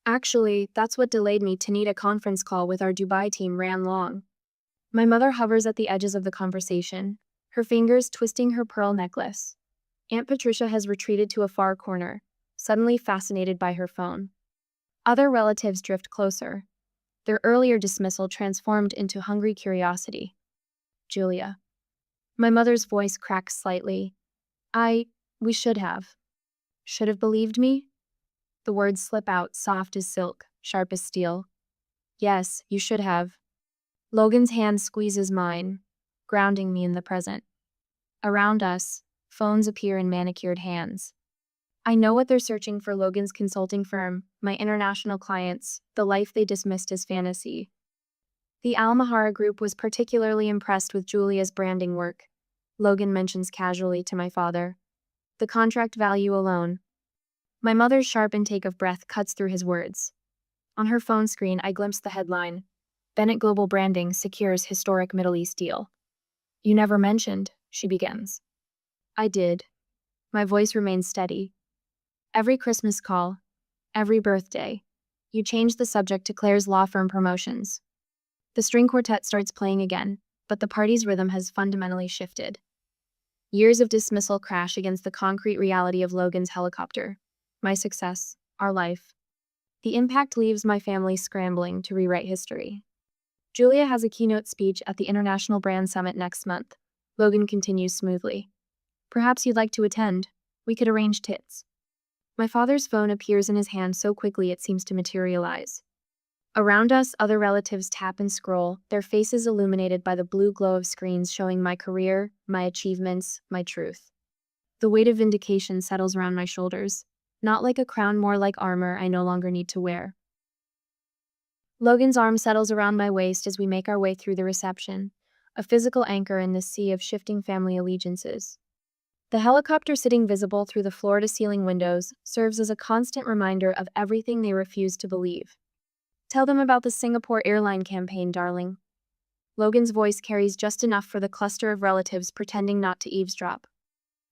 Speaker 1: Actually, that's what delayed me to need a conference call with our Dubai team ran long. My mother hovers at the edges of the conversation, her fingers twisting her pearl necklace. Aunt Patricia has retreated to a far corner, suddenly fascinated by her phone. Other relatives drift closer, their earlier dismissal transformed into hungry curiosity. "Julia." My mother's voice cracks slightly. We should have." "Should have believed me?" The words slip out, soft as silk, sharp as steel. "Yes, you should have." Logan's hand squeezes mine, grounding me in the present. Around us, phones appear in manicured hands. I know what they're searching for: Logan's consulting firm, my international clients, the life they dismissed as fantasy. The Al-Mahara Group was particularly impressed with Julia's branding work, Logan mentions casually to my father. "The contract value alone." My mother's sharp intake of breath cuts through his words. On her phone screen, I glimpse the headline: "Bennett Global Branding secures historic Middle East deal." "You never mentioned," she begins. I did. My voice remains steady. "Every Christmas call, every birthday, you change the subject to Claire's law firm promotions." The string quartet starts playing again, but the party's rhythm has fundamentally shifted. Years of dismissal crash against the concrete reality of Logan's helicopter. My success, our life. The impact leaves my family scrambling to rewrite history. Julia has a keynote speech at the International Brand Summit next month. Logan continues smoothly. "Perhaps you'd like to attend. We could arrange tits." My father's phone appears in his hand so quickly it seems to materialize. Around us, other relatives tap and scroll, their faces illuminated by the blue glow of screens showing my career, my achievements, my truth. The weight of vindication settles around my shoulders, not like a crown, more like armor I no longer need to wear. Logan's arm settles around my waist as we make our way through the reception, a physical anchor in this sea of shifting family allegiances. The helicopter sitting visible through the floor-to-ceiling windows serves as a constant reminder of everything they refuse to believe. "Tell them about the Singapore airline campaign, darling." Logan's voice carries just enough for the cluster of relatives pretending not to eavesdrop.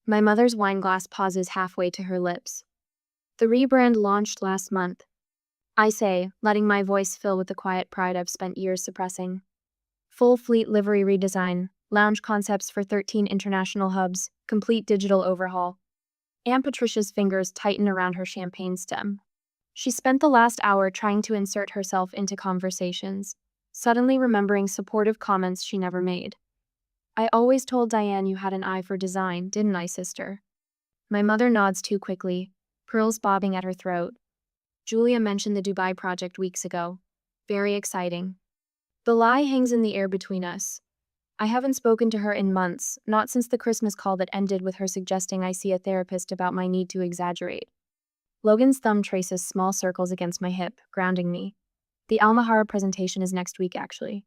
Speaker 1: My mother's wine glass pauses halfway to her lips. The rebrand launched last month, I say, letting my voice fill with the quiet pride I've spent years suppressing. Full fleet livery redesign, lounge concepts for 13 international hubs, complete digital overhaul. Aunt Patricia's fingers tighten around her champagne stem. She spent the last hour trying to insert herself into conversations, suddenly remembering supportive comments she never made. I always told Diane you had an eye for design, didn't I, sister? My mother nods too quickly, pearls bobbing at her throat. Julia mentioned the Dubai project weeks ago. Very exciting. The lie hangs in the air between us. I haven't spoken to her in months, not since the Christmas call that ended with her suggesting I see a therapist about my need to exaggerate. Logan's thumb traces small circles against my hip, grounding me. The Almahara presentation is next week, actually.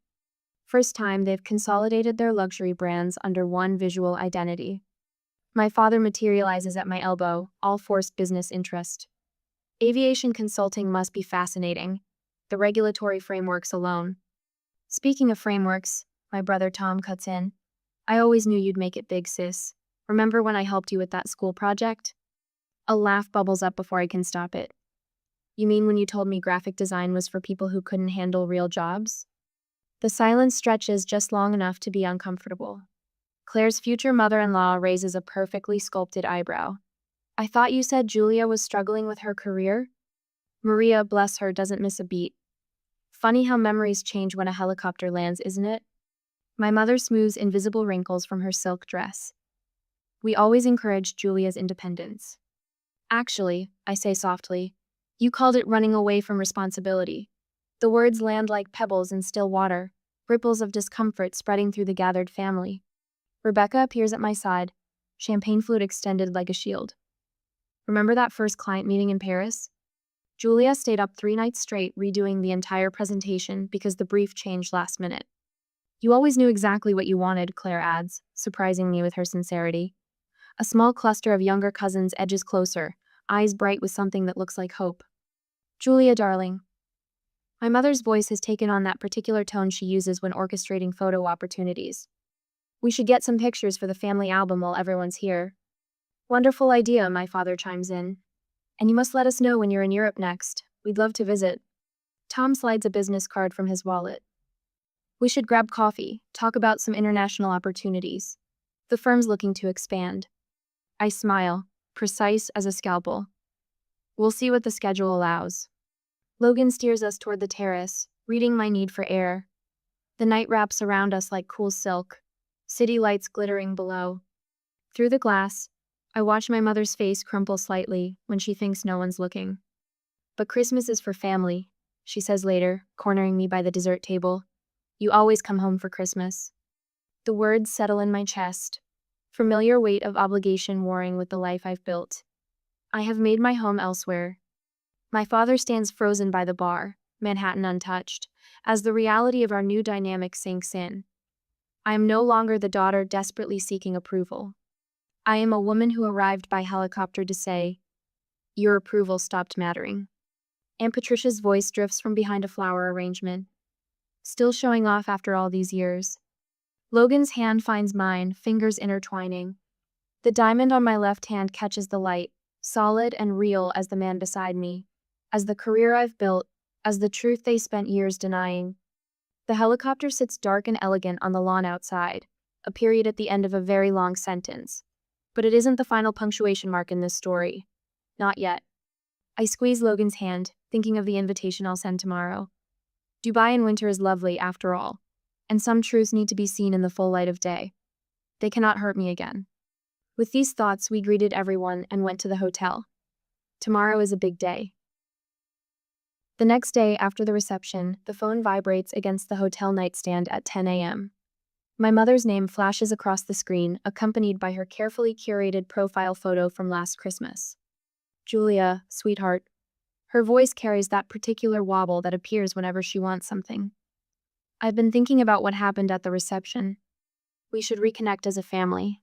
Speaker 1: First time they've consolidated their luxury brands under one visual identity. My father materializes at my elbow, all forced business interest. Aviation consulting must be fascinating. The regulatory frameworks alone. Speaking of frameworks, my brother Tom cuts in. I always knew you'd make it big, sis. Remember when I helped you with that school project? A laugh bubbles up before I can stop it. You mean when you told me graphic design was for people who couldn't handle real jobs? The silence stretches just long enough to be uncomfortable. Claire's future mother-in-law raises a perfectly sculpted eyebrow. I thought you said Julia was struggling with her career? Maria, bless her, doesn't miss a beat. Funny how memories change when a helicopter lands, isn't it? My mother smooths invisible wrinkles from her silk dress. We always encouraged Julia's independence. Actually, I say softly, you called it running away from responsibility. The words land like pebbles in still water, ripples of discomfort spreading through the gathered family. Rebecca appears at my side, champagne flute extended like a shield. Remember that first client meeting in Paris? Julia stayed up 3 nights straight redoing the entire presentation because the brief changed last minute. You always knew exactly what you wanted, Claire adds, surprising me with her sincerity. A small cluster of younger cousins edges closer, eyes bright with something that looks like hope. Julia, darling. My mother's voice has taken on that particular tone she uses when orchestrating photo opportunities. We should get some pictures for the family album while everyone's here. Wonderful idea, my father chimes in. And you must let us know when you're in Europe next. We'd love to visit. Tom slides a business card from his wallet. We should grab coffee, talk about some international opportunities. The firm's looking to expand. I smile, precise as a scalpel. We'll see what the schedule allows. Logan steers us toward the terrace, reading my need for air. The night wraps around us like cool silk, city lights glittering below. Through the glass, I watch my mother's face crumple slightly when she thinks no one's looking. But Christmas is for family, she says later, cornering me by the dessert table. You always come home for Christmas. The words settle in my chest, familiar weight of obligation warring with the life I've built. I have made my home elsewhere. My father stands frozen by the bar, Manhattan untouched, as the reality of our new dynamic sinks in. I am no longer the daughter desperately seeking approval. I am a woman who arrived by helicopter to say, your approval stopped mattering. Aunt Patricia's voice drifts from behind a flower arrangement, still showing off after all these years. Logan's hand finds mine, fingers intertwining. The diamond on my left hand catches the light, solid and real as the man beside me, as the career I've built, as the truth they spent years denying. The helicopter sits dark and elegant on the lawn outside, a period at the end of a very long sentence. But it isn't the final punctuation mark in this story. Not yet. I squeeze Logan's hand, thinking of the invitation I'll send tomorrow. Dubai in winter is lovely, after all, and some truths need to be seen in the full light of day. They cannot hurt me again. With these thoughts, we greeted everyone and went to the hotel. Tomorrow is a big day. The next day, after the reception, the phone vibrates against the hotel nightstand at 10 a.m. My mother's name flashes across the screen, accompanied by her carefully curated profile photo from last Christmas. Julia, sweetheart. Her voice carries that particular wobble that appears whenever she wants something. I've been thinking about what happened at the reception. We should reconnect as a family.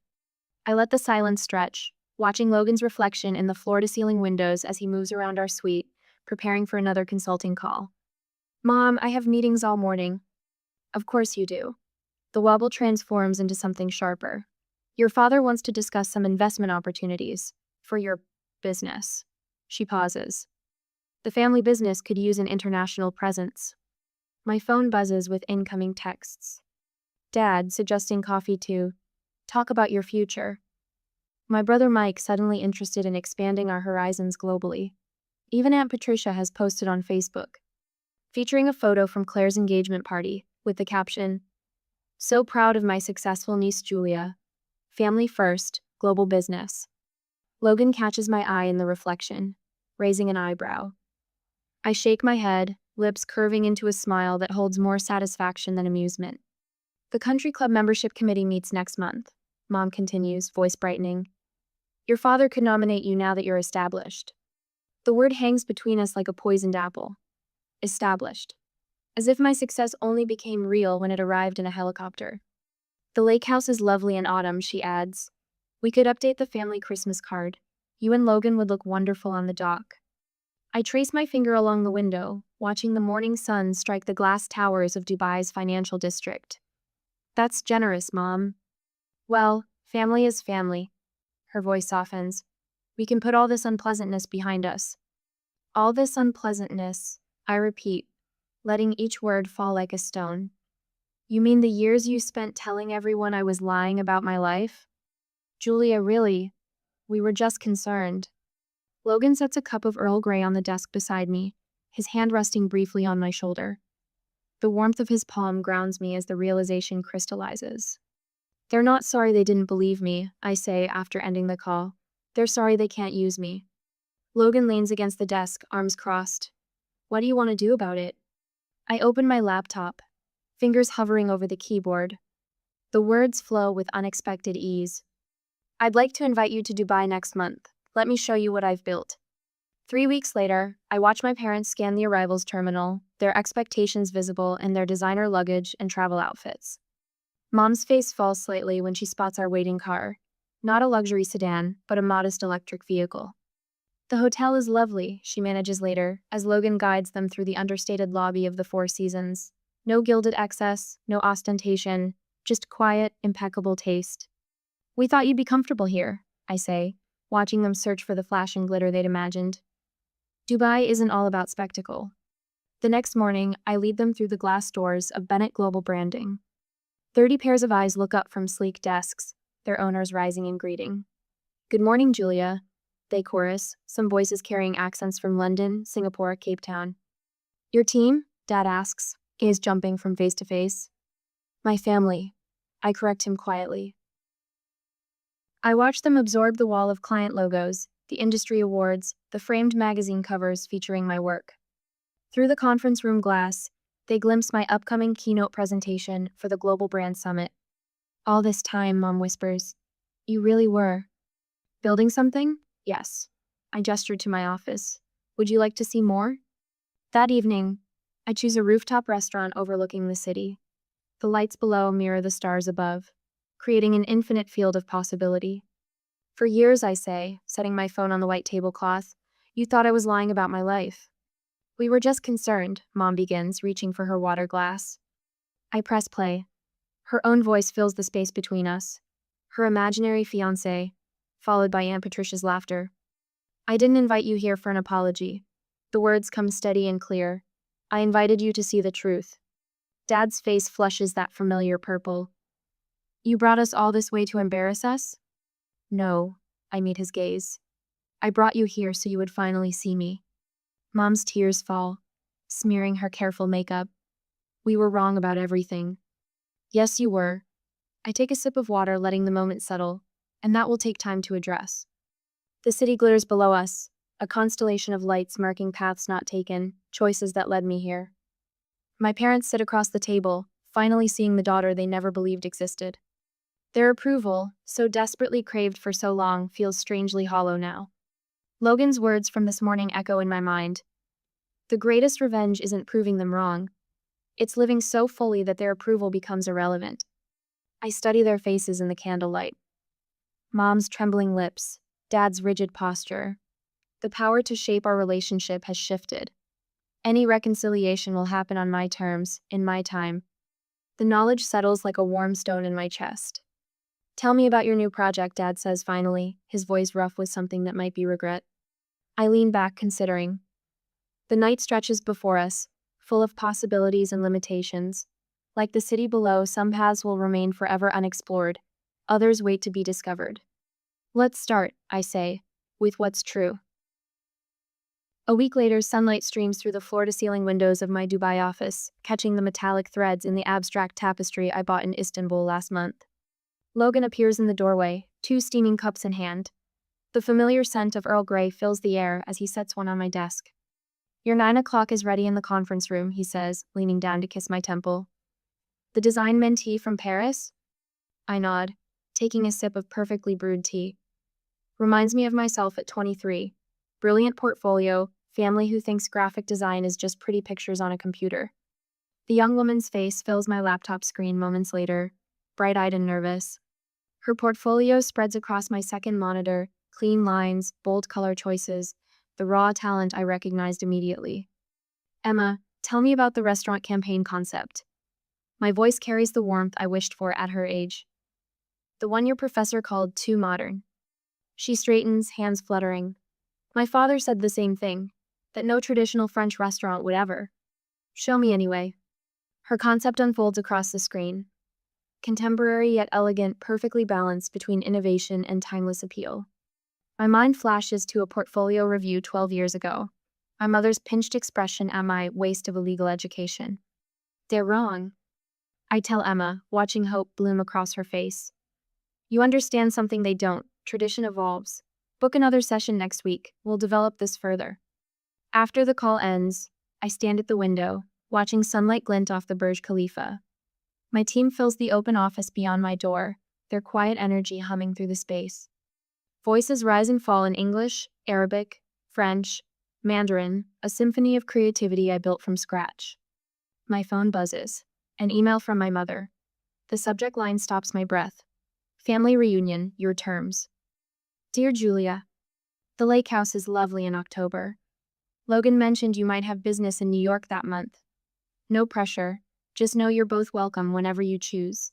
Speaker 1: I let the silence stretch, watching Logan's reflection in the floor-to-ceiling windows as he moves around our suite, preparing for another consulting call. Mom, I have meetings all morning. Of course you do. The wobble transforms into something sharper. Your father wants to discuss some investment opportunities for your business. She pauses. The family business could use an international presence. My phone buzzes with incoming texts. Dad suggesting coffee to talk about your future. My brother Mike suddenly interested in expanding our horizons globally. Even Aunt Patricia has posted on Facebook, featuring a photo from Claire's engagement party with the caption, "So proud of my successful niece Julia. Family first, global business." Logan catches my eye in the reflection, raising an eyebrow. I shake my head, lips curving into a smile that holds more satisfaction than amusement. The country club membership committee meets next month, Mom continues, voice brightening. Your father could nominate you now that you're established. The word hangs between us like a poisoned apple. Established. As if my success only became real when it arrived in a helicopter. The lake house is lovely in autumn, she adds. We could update the family Christmas card. You and Logan would look wonderful on the dock. I trace my finger along the window, watching the morning sun strike the glass towers of Dubai's financial district. That's generous, Mom. Well, family is family. Her voice softens. We can put all this unpleasantness behind us. All this unpleasantness, I repeat, letting each word fall like a stone. You mean the years you spent telling everyone I was lying about my life? Julia, really? We were just concerned. Logan sets a cup of Earl Grey on the desk beside me, his hand resting briefly on my shoulder. The warmth of his palm grounds me as the realization crystallizes. They're not sorry they didn't believe me, I say after ending the call. They're sorry they can't use me. Logan leans against the desk, arms crossed. What do you want to do about it? I open my laptop, fingers hovering over the keyboard. The words flow with unexpected ease. I'd like to invite you to Dubai next month. Let me show you what I've built. 3 weeks later, I watch my parents scan the arrivals terminal, their expectations visible in their designer luggage and travel outfits. Mom's face falls slightly when she spots our waiting car. Not a luxury sedan, but a modest electric vehicle. The hotel is lovely, she manages later, as Logan guides them through the understated lobby of the Four Seasons. No gilded excess, no ostentation, just quiet, impeccable taste. We thought you'd be comfortable here, I say, watching them search for the flash and glitter they'd imagined. Dubai isn't all about spectacle. The next morning, I lead them through the glass doors of Bennett Global Branding. 30 pairs of eyes look up from sleek desks, their owners rising in greeting. Good morning, Julia, they chorus, some voices carrying accents from London, Singapore, Cape Town. Your team? Dad asks, gaze jumping from face to face. My family, I correct him quietly. I watch them absorb the wall of client logos, the industry awards, the framed magazine covers featuring my work. Through the conference room glass, they glimpse my upcoming keynote presentation for the Global Brand Summit. All this time, Mom whispers. You really were. Building something? Yes. I gestured to my office. Would you like to see more? That evening, I choose a rooftop restaurant overlooking the city. The lights below mirror the stars above, creating an infinite field of possibility. For years, I say, setting my phone on the white tablecloth, you thought I was lying about my life. We were just concerned, Mom begins, reaching for her water glass. I press play. Her own voice fills the space between us. Her imaginary fiancé, followed by Aunt Patricia's laughter. I didn't invite you here for an apology. The words come steady and clear. I invited you to see the truth. Dad's face flushes that familiar purple. You brought us all this way to embarrass us? No, I meet his gaze. I brought you here so you would finally see me. Mom's tears fall, smearing her careful makeup. We were wrong about everything. Yes, you were. I take a sip of water, letting the moment settle, and that will take time to address. The city glitters below us, a constellation of lights marking paths not taken, choices that led me here. My parents sit across the table, finally seeing the daughter they never believed existed. Their approval, so desperately craved for so long, feels strangely hollow now. Logan's words from this morning echo in my mind. The greatest revenge isn't proving them wrong. It's living so fully that their approval becomes irrelevant. I study their faces in the candlelight. Mom's trembling lips, Dad's rigid posture. The power to shape our relationship has shifted. Any reconciliation will happen on my terms, in my time. The knowledge settles like a warm stone in my chest. Tell me about your new project, Dad says finally, his voice rough with something that might be regret. I lean back, considering. The night stretches before us, full of possibilities and limitations. Like the city below, some paths will remain forever unexplored, others wait to be discovered. Let's start, I say, with what's true. A week later, sunlight streams through the floor-to-ceiling windows of my Dubai office, catching the metallic threads in the abstract tapestry I bought in Istanbul last month. Logan appears in the doorway, 2 steaming cups in hand. The familiar scent of Earl Grey fills the air as he sets one on my desk. Your 9 o'clock is ready in the conference room, he says, leaning down to kiss my temple. The design mentee from Paris? I nod, taking a sip of perfectly brewed tea. Reminds me of myself at 23. Brilliant portfolio, family who thinks graphic design is just pretty pictures on a computer. The young woman's face fills my laptop screen moments later, bright-eyed and nervous. Her portfolio spreads across my second monitor, clean lines, bold color choices, the raw talent I recognized immediately. Emma, tell me about the restaurant campaign concept. My voice carries the warmth I wished for at her age. The one your professor called too modern. She straightens, hands fluttering. My father said the same thing, that no traditional French restaurant would ever. Show me anyway. Her concept unfolds across the screen. Contemporary yet elegant, perfectly balanced between innovation and timeless appeal. My mind flashes to a portfolio review 12 years ago. My mother's pinched expression at my waste of a legal education. They're wrong, I tell Emma, watching hope bloom across her face. You understand something they don't. Tradition evolves. Book another session next week. We'll develop this further. After the call ends, I stand at the window, watching sunlight glint off the Burj Khalifa. My team fills the open office beyond my door, their quiet energy humming through the space. Voices rise and fall in English, Arabic, French, Mandarin, a symphony of creativity I built from scratch. My phone buzzes. An email from my mother. The subject line stops my breath. Family reunion, your terms. Dear Julia, the lake house is lovely in October. Logan mentioned you might have business in New York that month. No pressure. Just know you're both welcome whenever you choose.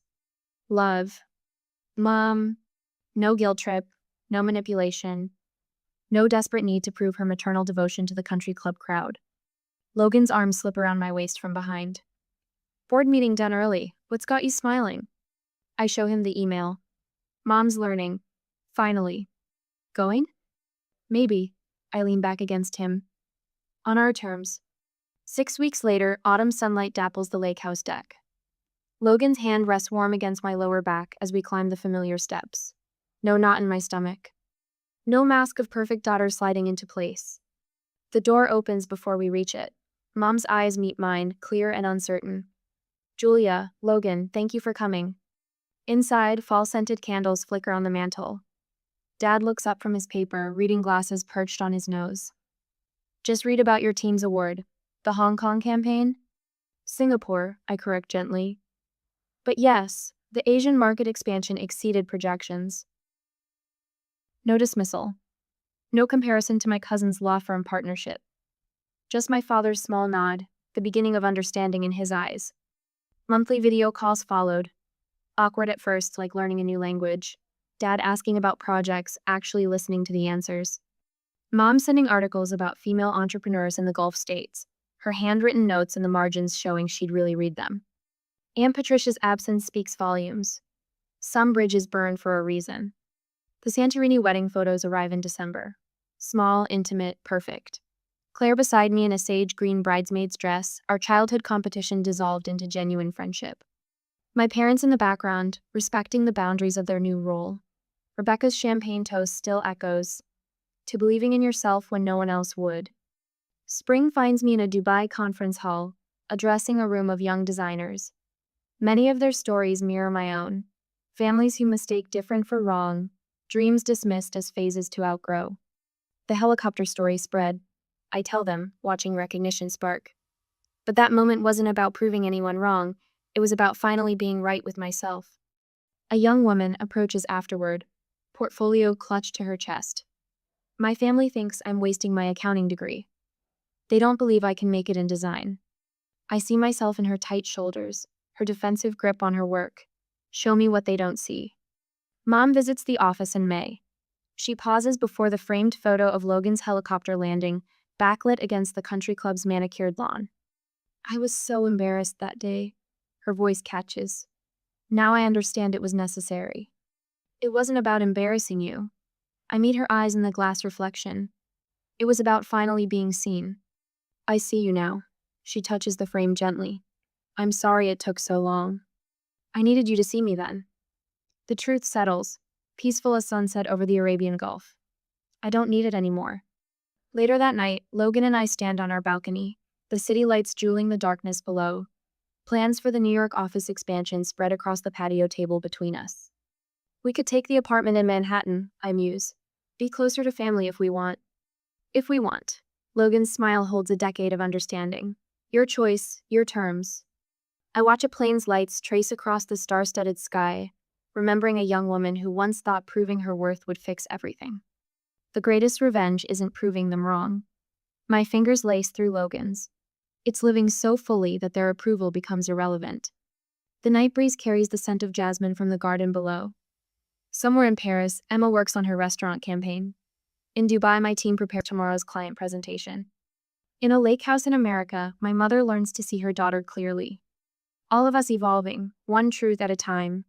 Speaker 1: Love. Mom. No guilt trip. No manipulation. No desperate need to prove her maternal devotion to the country club crowd. Logan's arms slip around my waist from behind. Board meeting done early. What's got you smiling? I show him the email. Mom's learning. Finally. Going? Maybe. I lean back against him. On our terms. 6 weeks later, autumn sunlight dapples the lake house deck. Logan's hand rests warm against my lower back as we climb the familiar steps. No knot in my stomach. No mask of perfect daughter sliding into place. The door opens before we reach it. Mom's eyes meet mine, clear and uncertain. Julia, Logan, thank you for coming. Inside, fall-scented candles flicker on the mantel. Dad looks up from his paper, reading glasses perched on his nose. Just read about your team's award. The Hong Kong campaign? Singapore, I correct gently. But yes, the Asian market expansion exceeded projections. No dismissal. No comparison to my cousin's law firm partnership. Just my father's small nod, the beginning of understanding in his eyes. Monthly video calls followed. Awkward at first, like learning a new language. Dad asking about projects, actually listening to the answers. Mom sending articles about female entrepreneurs in the Gulf states, her handwritten notes in the margins showing she'd really read them. Aunt Patricia's absence speaks volumes. Some bridges burn for a reason. The Santorini wedding photos arrive in December. Small, intimate, perfect. Claire beside me in a sage green bridesmaid's dress, our childhood competition dissolved into genuine friendship. My parents in the background, respecting the boundaries of their new role. Rebecca's champagne toast still echoes, to believing in yourself when no one else would. Spring finds me in a Dubai conference hall, addressing a room of young designers. Many of their stories mirror my own. Families who mistake different for wrong, dreams dismissed as phases to outgrow. The helicopter story spread. I tell them, watching recognition spark. But that moment wasn't about proving anyone wrong. It was about finally being right with myself. A young woman approaches afterward, portfolio clutched to her chest. My family thinks I'm wasting my accounting degree. They don't believe I can make it in design. I see myself in her tight shoulders, her defensive grip on her work. Show me what they don't see. Mom visits the office in May. She pauses before the framed photo of Logan's helicopter landing, backlit against the country club's manicured lawn. I was so embarrassed that day. Her voice catches. Now I understand it was necessary. It wasn't about embarrassing you. I meet her eyes in the glass reflection. It was about finally being seen. I see you now. She touches the frame gently. I'm sorry it took so long. I needed you to see me then. The truth settles, peaceful as sunset over the Arabian Gulf. I don't need it anymore. Later that night, Logan and I stand on our balcony, the city lights jeweling the darkness below. Plans for the New York office expansion spread across the patio table between us. We could take the apartment in Manhattan, I muse. Be closer to family if we want. If we want. Logan's smile holds a decade of understanding. Your choice, your terms. I watch a plane's lights trace across the star-studded sky, remembering a young woman who once thought proving her worth would fix everything. The greatest revenge isn't proving them wrong. My fingers lace through Logan's. It's living so fully that their approval becomes irrelevant. The night breeze carries the scent of jasmine from the garden below. Somewhere in Paris, Emma works on her restaurant campaign. In Dubai, my team prepares tomorrow's client presentation. In a lake house in America, my mother learns to see her daughter clearly. All of us evolving, one truth at a time,